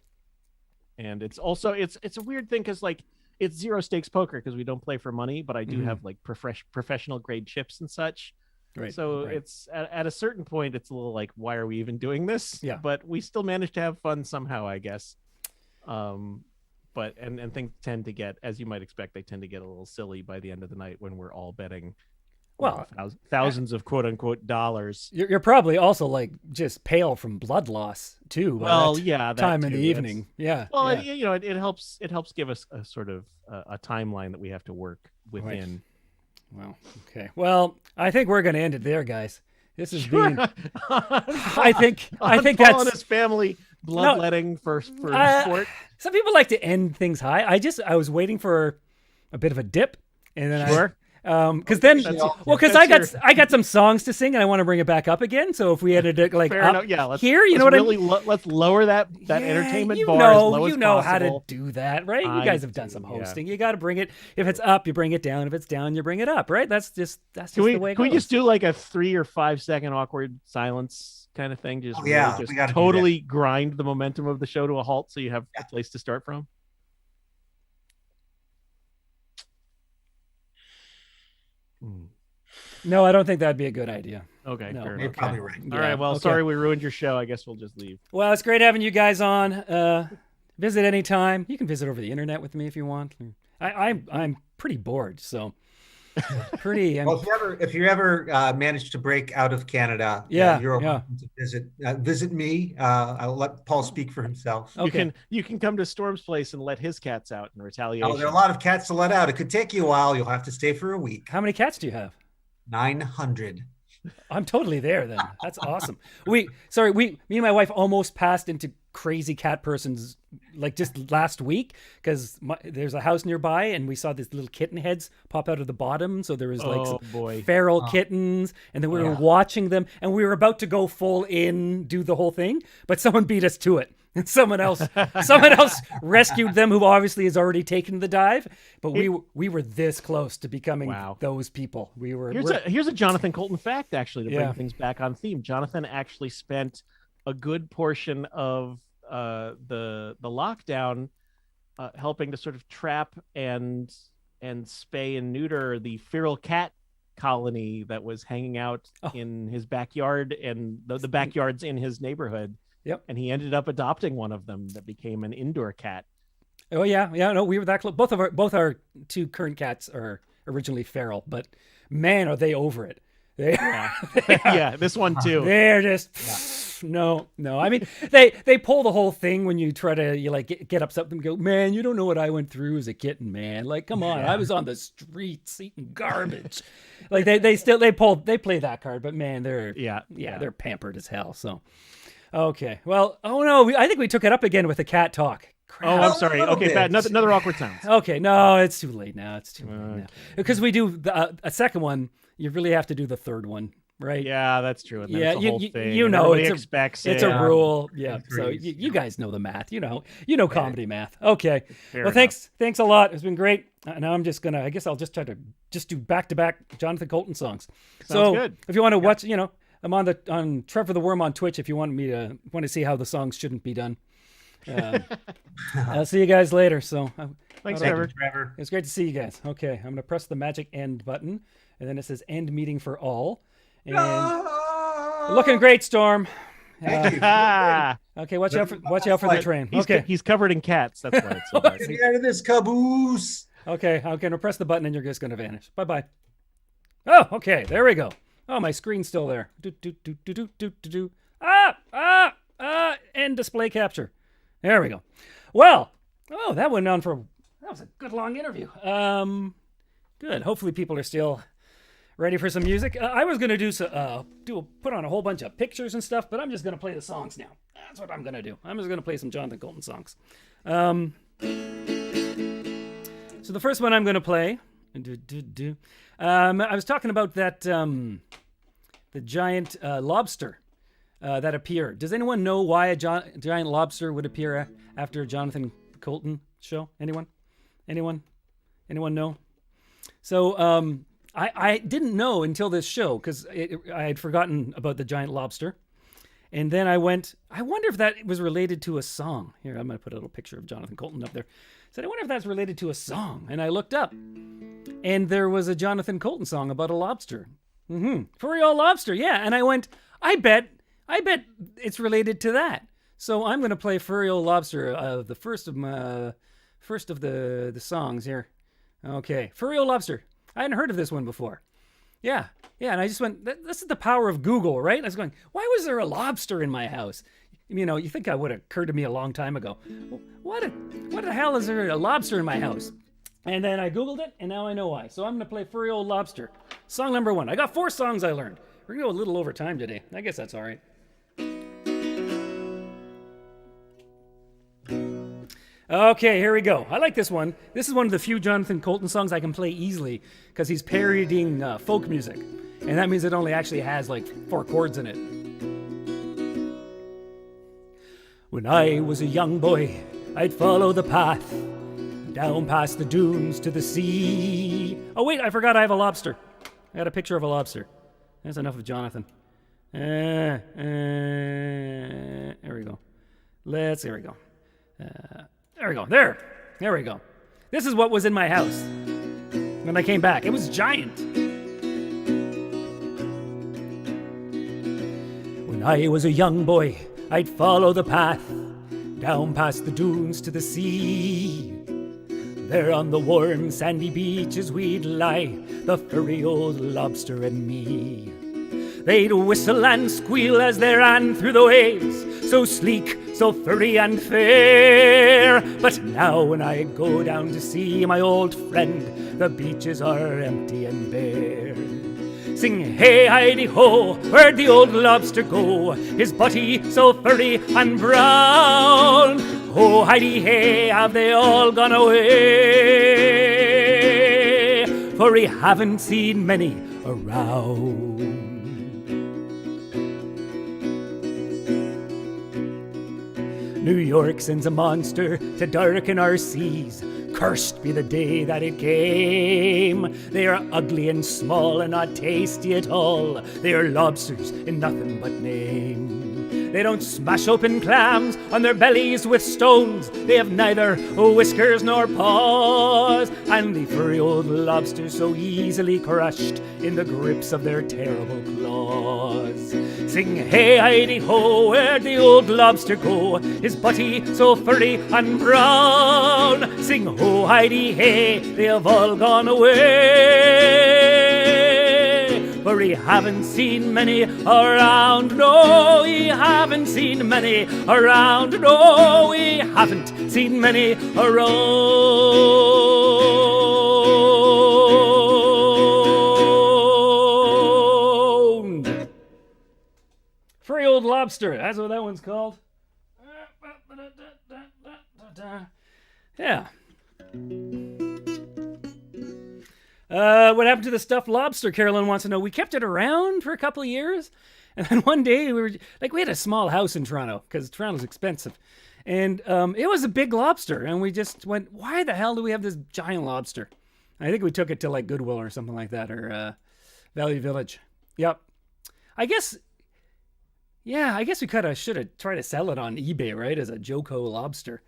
And it's also it's a weird thing because like it's zero stakes poker because we don't play for money, but I do have like professional grade chips and such. Right. So it's at a certain point it's a little like, why are we even doing this? Yeah. But we still manage to have fun somehow, I guess. But things tend to get, as you might expect, they tend to get a little silly by the end of the night when we're all betting. Well, thousands of quote unquote dollars. You're probably also like just pale from blood loss too. Well, yeah, time in the evening. Yeah. Well, yeah. It helps give us a sort of a timeline that we have to work within. Right. Well, okay. Well, I think we're going to end it there, guys. This has been. I think that's Paul and his family bloodletting for sport. Some people like to end things high. I was waiting for a bit of a dip, and then because I got some songs to sing and I want to bring it back up again. So if we had to like up here, let's lower that entertainment bar as low as possible. How to do that, right? You guys have done some hosting. You got to bring it. If it's up, you bring it down. If it's down, you bring it up, right? That's just the way it goes. Can we just do like a 3 or 5 second awkward silence kind of thing? Just totally grind the momentum of the show to a halt so you have a place to start from. No, I don't think that'd be a good idea. Okay, no, you're probably right. All right, well, sorry we ruined your show. I guess we'll just leave. Well, it's great having you guys on. Visit anytime. You can visit over the internet with me if you want. I'm pretty bored, so Well, if you ever manage to break out of Canada, you're welcome to visit me. I'll let Paul speak for himself. Okay. You can come to Storm's place and let his cats out in retaliation. Oh, there are a lot of cats to let out. It could take you a while. You'll have to stay for a week. How many cats do you have? 900. I'm totally there then. That's awesome. Me and my wife almost passed into crazy cat persons like just last week because there's a house nearby and we saw these little kitten heads pop out of the bottom. So there was like some feral kittens, and then we were watching them, and we were about to go full in, do the whole thing, but someone beat us to it. And someone else rescued them, who obviously has already taken the dive. But we were this close to becoming those people. Here's a Jonathan Colton fact, actually, to bring things back on theme. Jonathan actually spent a good portion of the lockdown helping to sort of trap and spay and neuter the feral cat colony that was hanging out in his backyard and the backyards in his neighborhood. Yep. And he ended up adopting one of them that became an indoor cat. Oh yeah. No, we were that close. Both our two current cats are originally feral, but man, are they over it. Yeah, this one too. They're just no. I mean, they pull the whole thing when you try to get upset and go, man, you don't know what I went through as a kitten, man. Like, come on, I was on the streets eating garbage. Like they play that card, but man, they're they're pampered as hell. So. Okay. Well, I think we took it up again with the cat talk. Crap. Oh, I'm sorry. Okay, bad. Another awkward sound. Okay, no, it's too late now. It's too late now. Because we do a second one, you really have to do the third one, right? Yeah, that's true. And it's a whole thing. You know, it's a rule. Yeah. So you guys know the math. You know comedy math. Okay. Fair well, enough. Thanks a lot. It's been great. Now I'm just gonna. I guess I'll just try to do back-to-back Jonathan Colton songs. Sounds good. If you want to watch, I'm on Trevor the Worm on Twitch if you want to see how the songs shouldn't be done. I'll see you guys later. So thanks, Trevor. It's great to see you guys. Okay, I'm gonna press the magic end button, and then it says end meeting for all. And looking great, Storm. Okay, watch out for the train. He's covered in cats. That's why it's so bad. Get me out of this caboose. Okay, I'm gonna press the button, and you're just gonna vanish. Bye bye. Oh, okay, there we go. Oh, my screen's still there. End display capture. There we go. Well, that went on that was a good long interview. Good. Hopefully people are still ready for some music. I was going to put on a whole bunch of pictures and stuff, but I'm just going to play the songs now. That's what I'm going to do. I'm just going to play some Jonathan Colton songs. So the first one I'm going to play, I was talking about that the giant lobster that appeared. Does anyone know why a giant lobster would appear after a Jonathan Colton show? Anyone know? So I didn't know until this show because I had forgotten about the giant lobster. And then I wonder if that was related to a song. Here, I'm going to put a little picture of Jonathan Colton up there. I wonder if that's related to a song. And I looked up, and there was a Jonathan Colton song about a lobster. Furry old lobster, yeah. And I went, I bet it's related to that. So I'm going to play Furry Old Lobster, the first of the songs here. Okay, Furry Old Lobster. I hadn't heard of this one before. Yeah, and I just went, this is the power of Google, right? I was going, why was there a lobster in my house? You think that would have occurred to me a long time ago. What the hell is there a lobster in my house? And then I Googled it, and now I know why. So I'm going to play Furry Old Lobster. Song number 1. I got 4 songs I learned. We're going to go a little over time today. I guess that's all right. Okay, here we go. I like this one. This is one of the few Jonathan Colton songs I can play easily because he's parodying folk music. And that means it only actually has like 4 chords in it. When I was a young boy, I'd follow the path down past the dunes to the sea. Oh wait, I forgot I have a lobster. I got a picture of a lobster. That's enough of Jonathan. There we go. There we go. There we go. There we go. This is what was in my house when I came back. It was giant. When I was a young boy, I'd follow the path down past the dunes to the sea. There on the warm sandy beaches we'd lie, the furry old lobster and me. They'd whistle and squeal as they ran through the waves, so sleek, so furry and fair. But now when I go down to see my old friend, the beaches are empty and bare. Sing hey Heidi ho, where'd the old lobster go? His body so furry and brown. Oh Heidi hey, have they all gone away? For we haven't seen many around. New York sends a monster to darken our seas. Cursed be the day that it came. They are ugly and small and not tasty at all. They are lobsters in nothing but name. They don't smash open clams on their bellies with stones. They have neither whiskers nor paws. And the furry old lobsters so easily crushed in the grips of their terrible claws. Sing hey Heidi ho, where'd the old lobster go? His body so furry and brown. Sing ho Heidi hey, they have all gone away. For we haven't seen many around, no, we haven't seen many around, no, we haven't seen many around. Furry old lobster, that's what that one's called. Yeah. What happened to the stuffed lobster? Carolyn wants to know. We kept it around for a couple of years, and then one day we had a small house in Toronto because Toronto's expensive, and it was a big lobster, and we just went, why the hell do we have this giant lobster? I think we took it to like Goodwill or something like that, or Value Village. Yep. I guess we should have tried to sell it on eBay, right, as a JoCo lobster.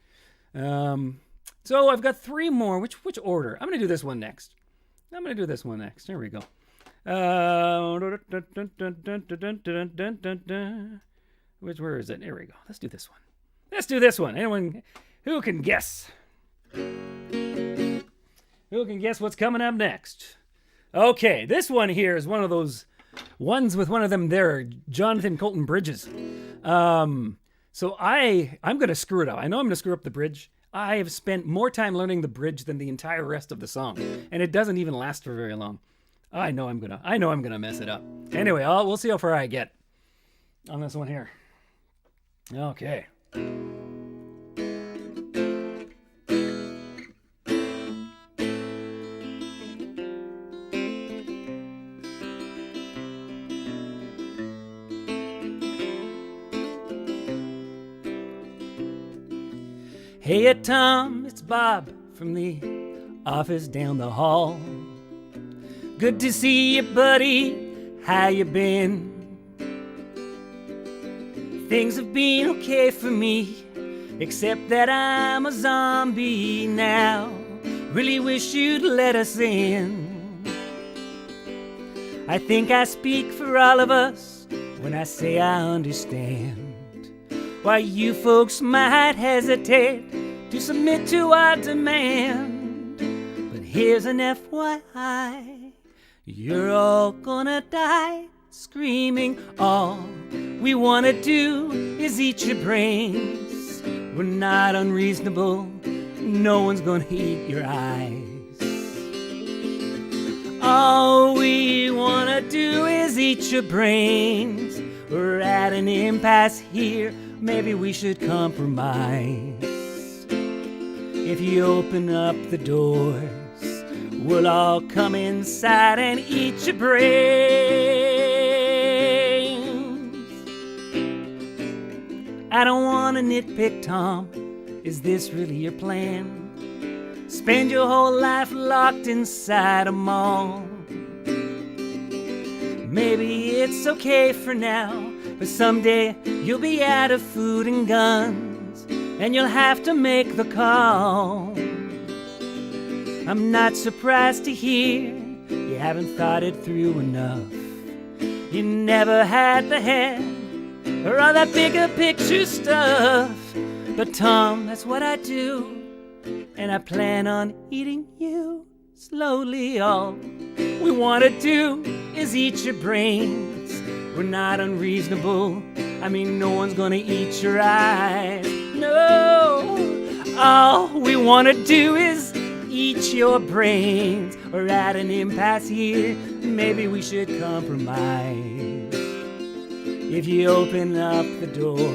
So I've got 3 more. Which order? I'm gonna do this one next. Here we go. Where is it? Here we go. Let's do this one. Anyone who can guess? Who can guess what's coming up next? Okay, this one here is one of those ones with one of them there, Jonathan Colton Bridges. So I'm going to screw it up. I know I'm going to screw up the bridge. I have spent more time learning the bridge than the entire rest of the song, and it doesn't even last for very long. I know I'm gonna mess it up. Anyway, we'll see how far I get on this one here. Okay. Hey, Tom, it's Bob from the office down the hall. Good to see you, buddy. How you been? Things have been okay for me, except that I'm a zombie now. Really wish you'd let us in. I think I speak for all of us when I say I understand why you folks might hesitate to submit to our demand. But here's an FYI, you're all gonna die screaming. All we wanna do is eat your brains. We're not unreasonable, no one's gonna eat your eyes. All we wanna do is eat your brains. We're at an impasse here, maybe we should compromise. If you open up the doors, we'll all come inside and eat your brains. I don't want to nitpick, Tom. Is this really your plan? Spend your whole life locked inside a mall. Maybe it's okay for now, but someday you'll be out of food and guns, and you'll have to make the call. I'm not surprised to hear you haven't thought it through enough. You never had the head or all that bigger picture stuff. But Tom, that's what I do, and I plan on eating you slowly. All we want to do is eat your brains. We're not unreasonable, I mean no one's gonna eat your eyes. No, all we want to do is eat your brains. We're at an impasse here, maybe we should compromise. If you open up the door,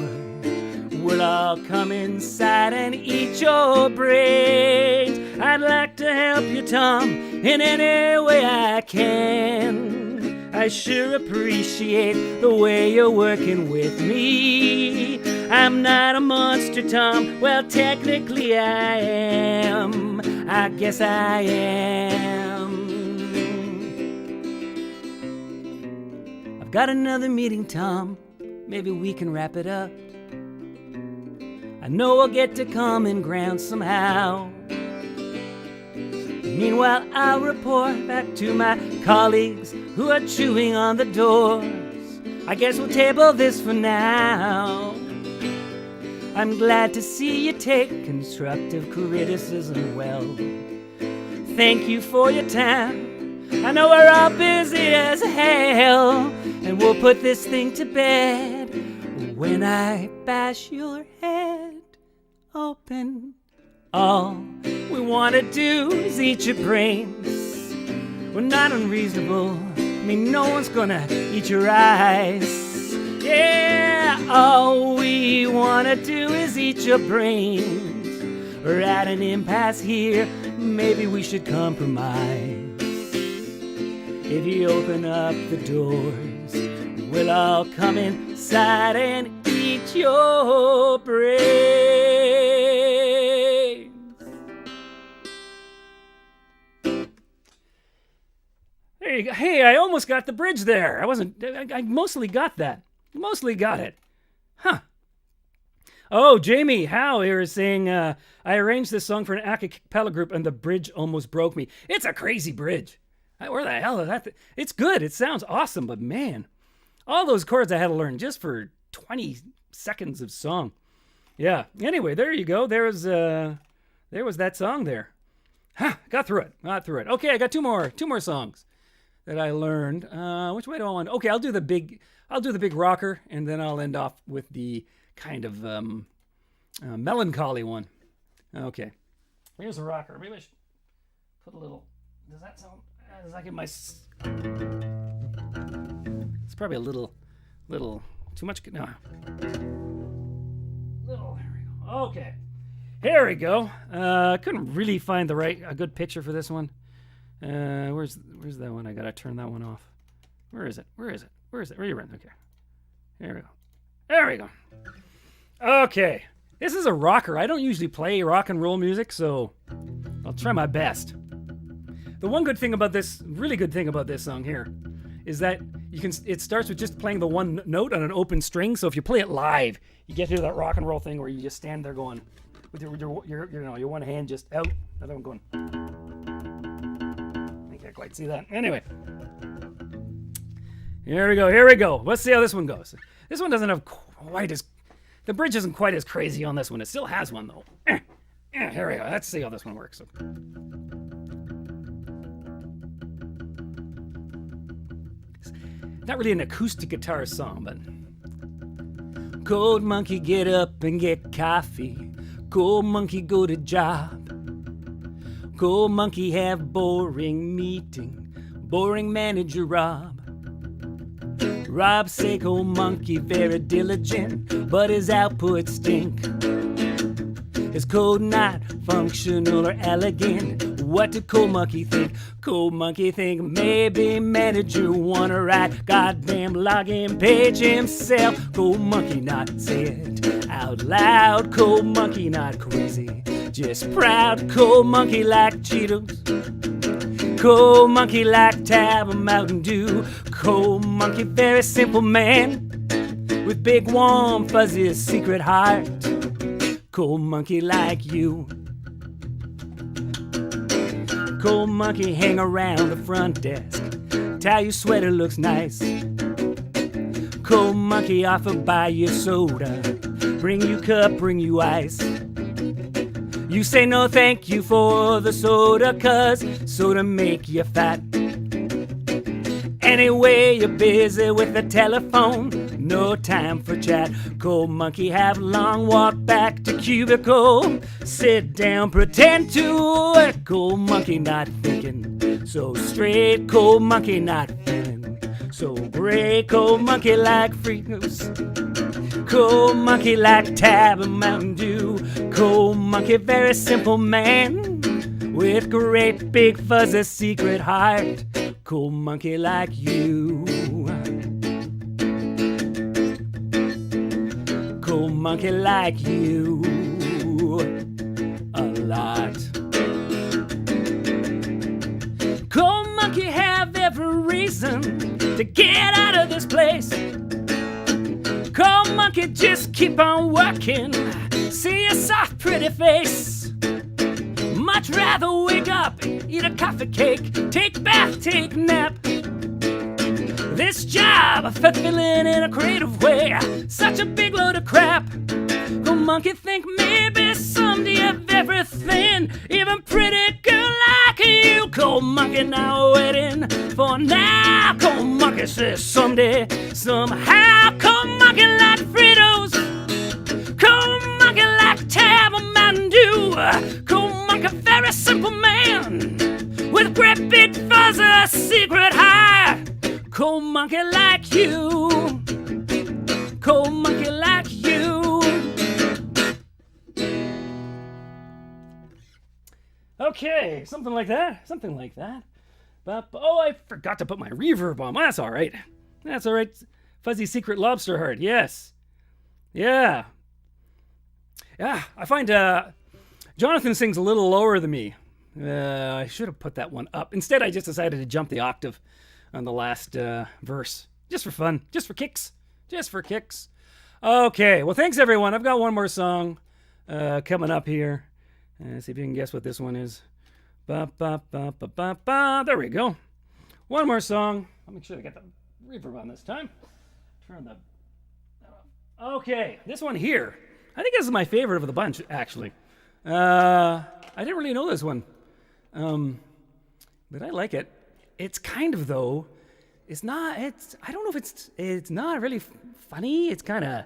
we'll all come inside and eat your brains. I'd like to help you, Tom, in any way I can. I sure appreciate the way you're working with me. I'm not a monster, Tom. Well, technically I am. I guess I am. I've got another meeting, Tom. Maybe we can wrap it up. I know I'll get to common ground somehow. Meanwhile, I'll report back to my colleagues who are chewing on the doors. I guess we'll table this for now. I'm glad to see you take constructive criticism well. Thank you for your time. I know we're all busy as hell, and we'll put this thing to bed when I bash your head open. All we want to do is eat your brains. We're not unreasonable. I mean, no one's gonna eat your eyes. Yeah, all we want to do is eat your brains. We're at an impasse here. Maybe we should compromise. If you open up the doors, we'll all come inside and eat your brains. There you go. Hey, I almost got the bridge there. I mostly got that. Mostly got it. Huh. Oh, Jamie Howe here is saying, I arranged this song for an a cappella group and the bridge almost broke me. It's a crazy bridge. Where the hell is that? It's good. It sounds awesome, but man, all those chords I had to learn just for 20 seconds of song. Yeah. Anyway, there you go. There was that song there. Huh, got through it. Okay, I got two more songs that I learned. Which way do I want? Okay, I'll do the big rocker, and then I'll end off with the kind of melancholy one. Okay. Here's a rocker. Maybe I should put a little. Does that sound? Does that get my? It's probably a little too much. No. Little. There we go. Okay. Here we go. Couldn't really find a good picture for this one. Where's that one? I gotta turn that one off. Where is it? Where are you in? Okay. There we go. Okay. This is a rocker. I don't usually play rock and roll music, so I'll try my best. The one really good thing about this song here is that it starts with just playing the one note on an open string. So if you play it live, you get to that rock and roll thing where you just stand there going with your one hand just out, another one going. I can't quite see that. Anyway. Here we go. Let's see how this one goes. This one doesn't have the bridge isn't quite as crazy on this one. It still has one though. Here we go. Let's see how this one works. Not really an acoustic guitar song, but Gold monkey get up and get coffee. Gold monkey go to job. Gold monkey have boring meeting. Boring manager Rob. Rob say gold monkey very diligent, but his output stink. His code not functional or elegant. What did Cold Monkey think? Cold Monkey think maybe manager wanna write goddamn login page himself. Cold Monkey not say it out loud. Cold Monkey not crazy, just proud. Cold Monkey like Cheetos. Cold Monkey like Tab or Mountain Dew. Cold Monkey very simple man with big warm fuzzy secret heart. Cold Monkey like you. Cold Monkey hang around the front desk. Tell your sweater looks nice. Cold Monkey offer buy you soda. Bring you cup, bring you ice. You say no thank you for the soda, cause soda make you fat. Anyway, you're busy with the telephone. no time for chat. Cold monkey have a long walk back to cubicle. Sit down, pretend to work. Cold monkey not thinking so straight. Cold monkey not feeling so great. Cold monkey like Fritos. Cold monkey like Tab and Mountain Dew. Cold monkey very simple man with great big fuzzy secret heart. Cold monkey like you. Cold monkey like you a lot. Cold monkey have every reason to get out of this place. Cold monkey just keep on working. See a soft pretty face. Much rather wake up, eat a coffee cake, take bath, take nap. This job fulfilling in a creative way, such a big load of crap. Cold monkey think maybe someday of everything, even pretty girl like you. Cold monkey now waiting for now. Cold monkey says someday, somehow. Cold monkey like Fritos. Cold monkey like Tab or Mountain Dew. Cold monkey very simple man with great big fuzzy secret heart. Cold monkey like you. Cold monkey like you. Okay, something like that. Something like that. But, oh, I forgot to put my reverb on. That's all right. That's all right. Fuzzy secret lobster heart. Yes. Yeah. Yeah, I find Jonathan sings a little lower than me. I should have put that one up. Instead, I just decided to jump the octave on the last verse. Just for fun. Just for kicks. Just for kicks. Okay, well, thanks, everyone. I've got one more song coming up here. See if you can guess what this one is. Ba, ba, ba, ba, ba, ba. There we go. One more song. I'll make sure I get the reverb on this time. Turn the... Okay, this one here. I think this is my favorite of the bunch, actually. I didn't really know this one. But I like it. It's kind of, though, I don't know if it's not really funny. It's kind of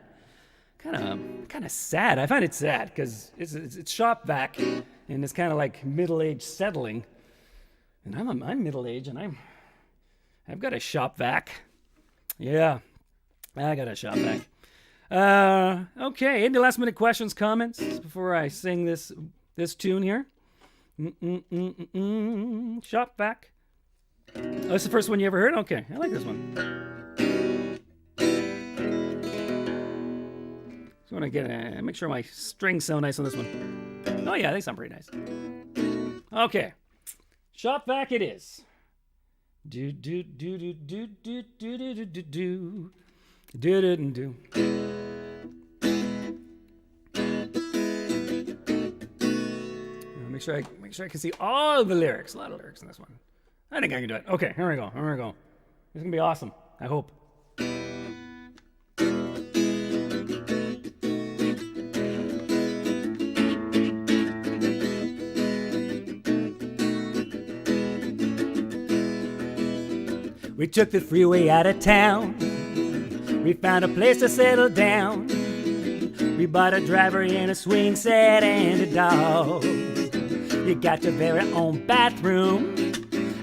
sad. I find it sad because it's shop vac and it's kind of like middle-aged settling. And I'm middle-aged and I've got a shop vac. Yeah, I got a shop vac. Okay, any last minute questions, comments before I sing this tune here? Shop vac. Oh, that's the first one you ever heard? Okay, I like this one. Just want to make sure my strings sound nice on this one. Oh yeah, they sound pretty nice. Okay, shop vac it is. Do do do do do do do do do do do do do do. Make sure I can see all the lyrics. A lot of lyrics in this one. I think I can do it. Okay, here we go. This is gonna be awesome. I hope. We took the freeway out of town. We found a place to settle down. We bought a driver and a swing set and a dog. You got your very own bathroom.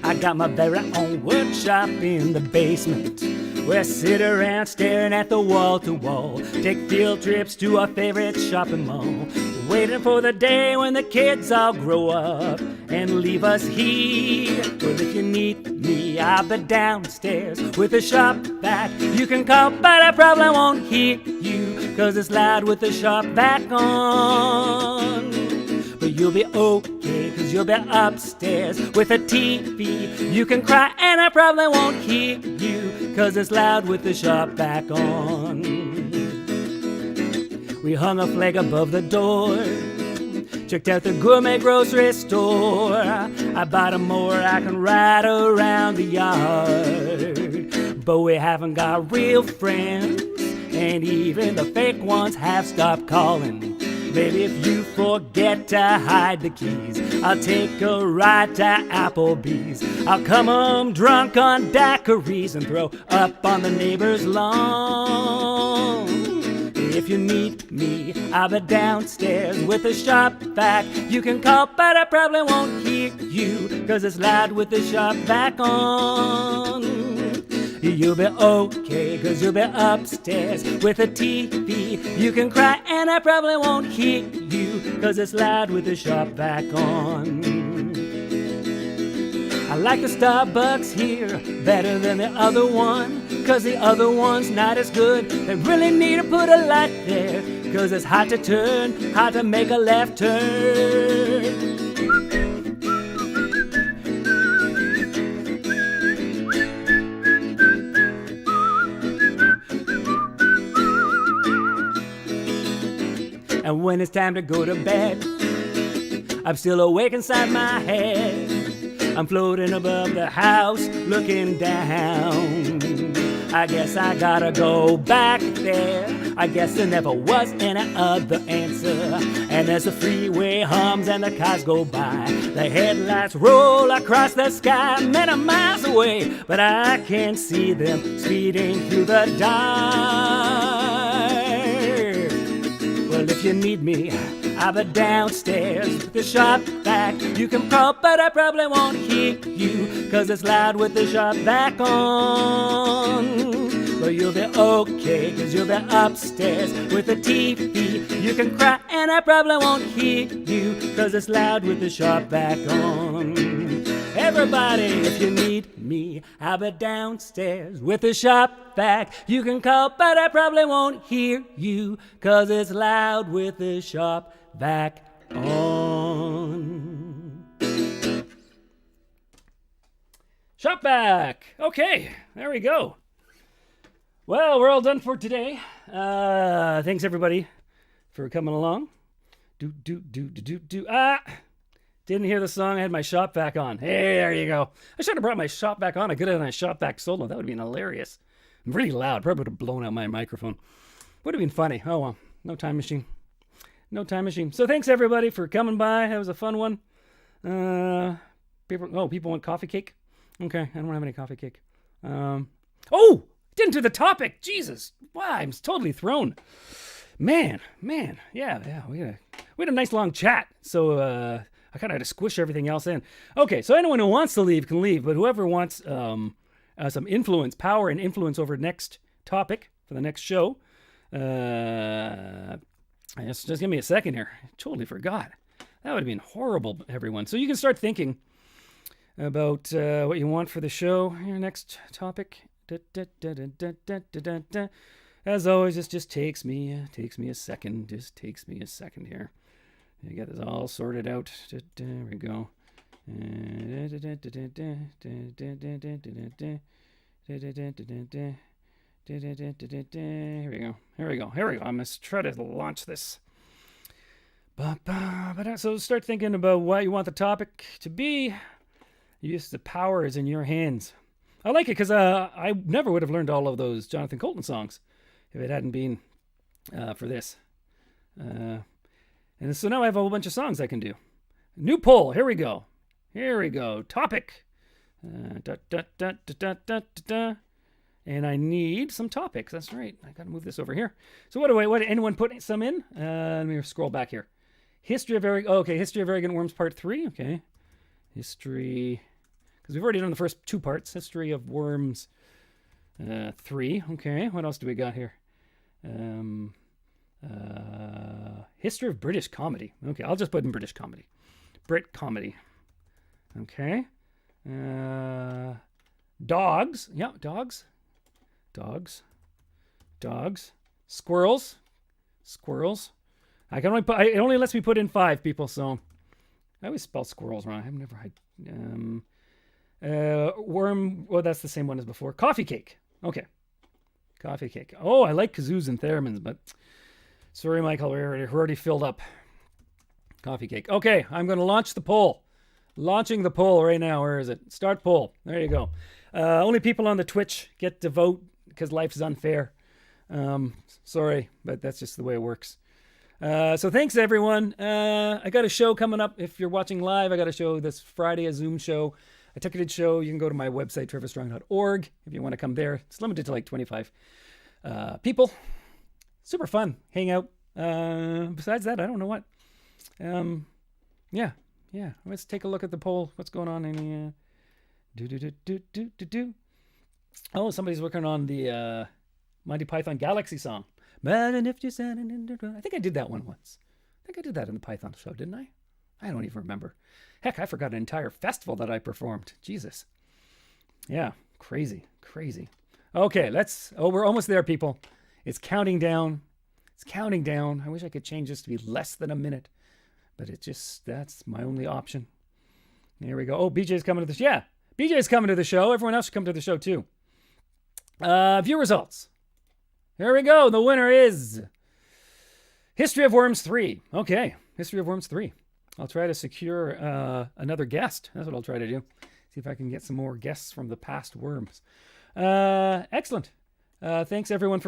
I got my very own workshop in the basement. We sit around staring at the wall to wall. Take field trips to our favorite shopping mall. Waiting for the day when the kids all grow up and leave us here. Well, if you need me, I'll be downstairs with a shop vac. You can call, but I probably won't hear you, 'cause it's loud with the shop vac on. But you'll be okay, 'cause you'll be upstairs with a TV. You can cry and I probably won't hear you, 'cause it's loud with the shop vac on. We hung a flag above the door, checked out the gourmet grocery store. I bought a mower I can ride around the yard. But we haven't got real friends, and even the fake ones have stopped calling. Baby, if you forget to hide the keys, I'll take a ride to Applebee's. I'll come home drunk on daiquiris and throw up on the neighbor's lawn. If you need me, I'll be downstairs with a sharp vac. You can call, but I probably won't hear you, 'cause it's loud with the sharp vac on. You'll be okay, 'cause you'll be upstairs with a TV. You can cry and I probably won't hear you, 'cause it's loud with the sharp vac on. I like the Starbucks here better than the other one, 'cause the other one's not as good. They really need to put a light there, 'cause it's hard to turn, hard to make a left turn. And when it's time to go to bed, I'm still awake inside my head. I'm floating above the house, looking down. I guess I gotta go back there. I guess there never was any other answer. And as the freeway hums and the cars go by, the headlights roll across the sky many miles away, but I can't see them speeding through the dark. Well, if you need me, I'll be downstairs with the sharp vac. You can call, but I probably won't hear you, 'cause it's loud with the sharp vac on. But you'll be okay, 'cause you'll be upstairs with the TV. You can cry and I probably won't hear you, 'cause it's loud with the sharp vac on. Everybody, if you need me, I'll be downstairs with the sharp vac. You can call, but I probably won't hear you, 'cause it's loud with the sharp vac on. Shop vac. Okay, there we go. Well, we're all done for today. Thanks everybody for coming along. Didn't hear the song. I had my shop vac on. Hey, there you go. I should have brought my shop vac on. I could have done a shop vac solo. That would have been hilarious. I'm really loud. Probably would have blown out my microphone. Would have been funny. Oh well. No time machine. No time machine. So thanks everybody for coming by. That was a fun one. People want coffee cake? Okay, I don't have any coffee cake. Didn't do the topic. Jesus. Wow, I'm totally thrown. Man. Yeah. We had a nice long chat. So I kind of had to squish everything else in. Okay, so anyone who wants to leave can leave, but whoever wants some power and influence over next topic for the next show, just give me a second here. I totally forgot. That would have been horrible, everyone. So you can start thinking about what you want for the show. Your next topic. As always, this just takes me a second. Just takes me a second here. I get this all sorted out. There we go. Here we go. I'm going to try to launch this. So start thinking about what you want the topic to be. The power is in your hands. I like it because I never would have learned all of those Jonathan Colton songs if it hadn't been for this. And so now I have a whole bunch of songs I can do. New poll. Here we go. Topic. And I need some topics. That's right. I got to move this over here. So what anyone put some in? Let me scroll back here. History of Arrogant Worms Part 3. Okay. History. Because we've already done the first two parts. History of Worms 3. Okay. What else do we got here? History of British comedy. Okay, I'll just put in British comedy. Brit comedy. Okay. Dogs. Yeah, dogs. Squirrels. It only lets me put in 5 people, so I always spell squirrels wrong. I've never had worm. Well, that's the same one as before. Coffee cake. Okay. Coffee cake. Oh, I like kazoos and theremins, but sorry, Michael, we're already filled up. Coffee cake. Okay, I'm going to launch the poll. Launching the poll right now. Where is it? Start poll. There you go. Only people on the Twitch get to vote because life is unfair. Sorry, but that's just the way it works. So thanks, everyone. I got a show coming up. If you're watching live, I got a show this Friday, a Zoom show, a ticketed show. You can go to my website, trevorstrong.org, if you want to come there. It's limited to like 25 people. Super fun. Hang out. Besides that, I don't know what. Yeah. Let's take a look at the poll. What's going on in Oh, somebody's working on the Monty Python Galaxy song. I think I did that one once. I think I did that in the Python show, didn't I? I don't even remember. Heck, I forgot an entire festival that I performed. Jesus. Yeah, crazy. Okay, we're almost there, people. It's counting down. I wish I could change this to be less than a minute, but that's my only option. There we go. Oh, BJ's coming to the show. Yeah, BJ's coming to the show. Everyone else should come to the show too. View results. Here we go. The winner is History of Worms 3. Okay, History of Worms 3. I'll try to secure another guest. That's what I'll try to do. See if I can get some more guests from the past Worms. Excellent. Thanks, everyone, for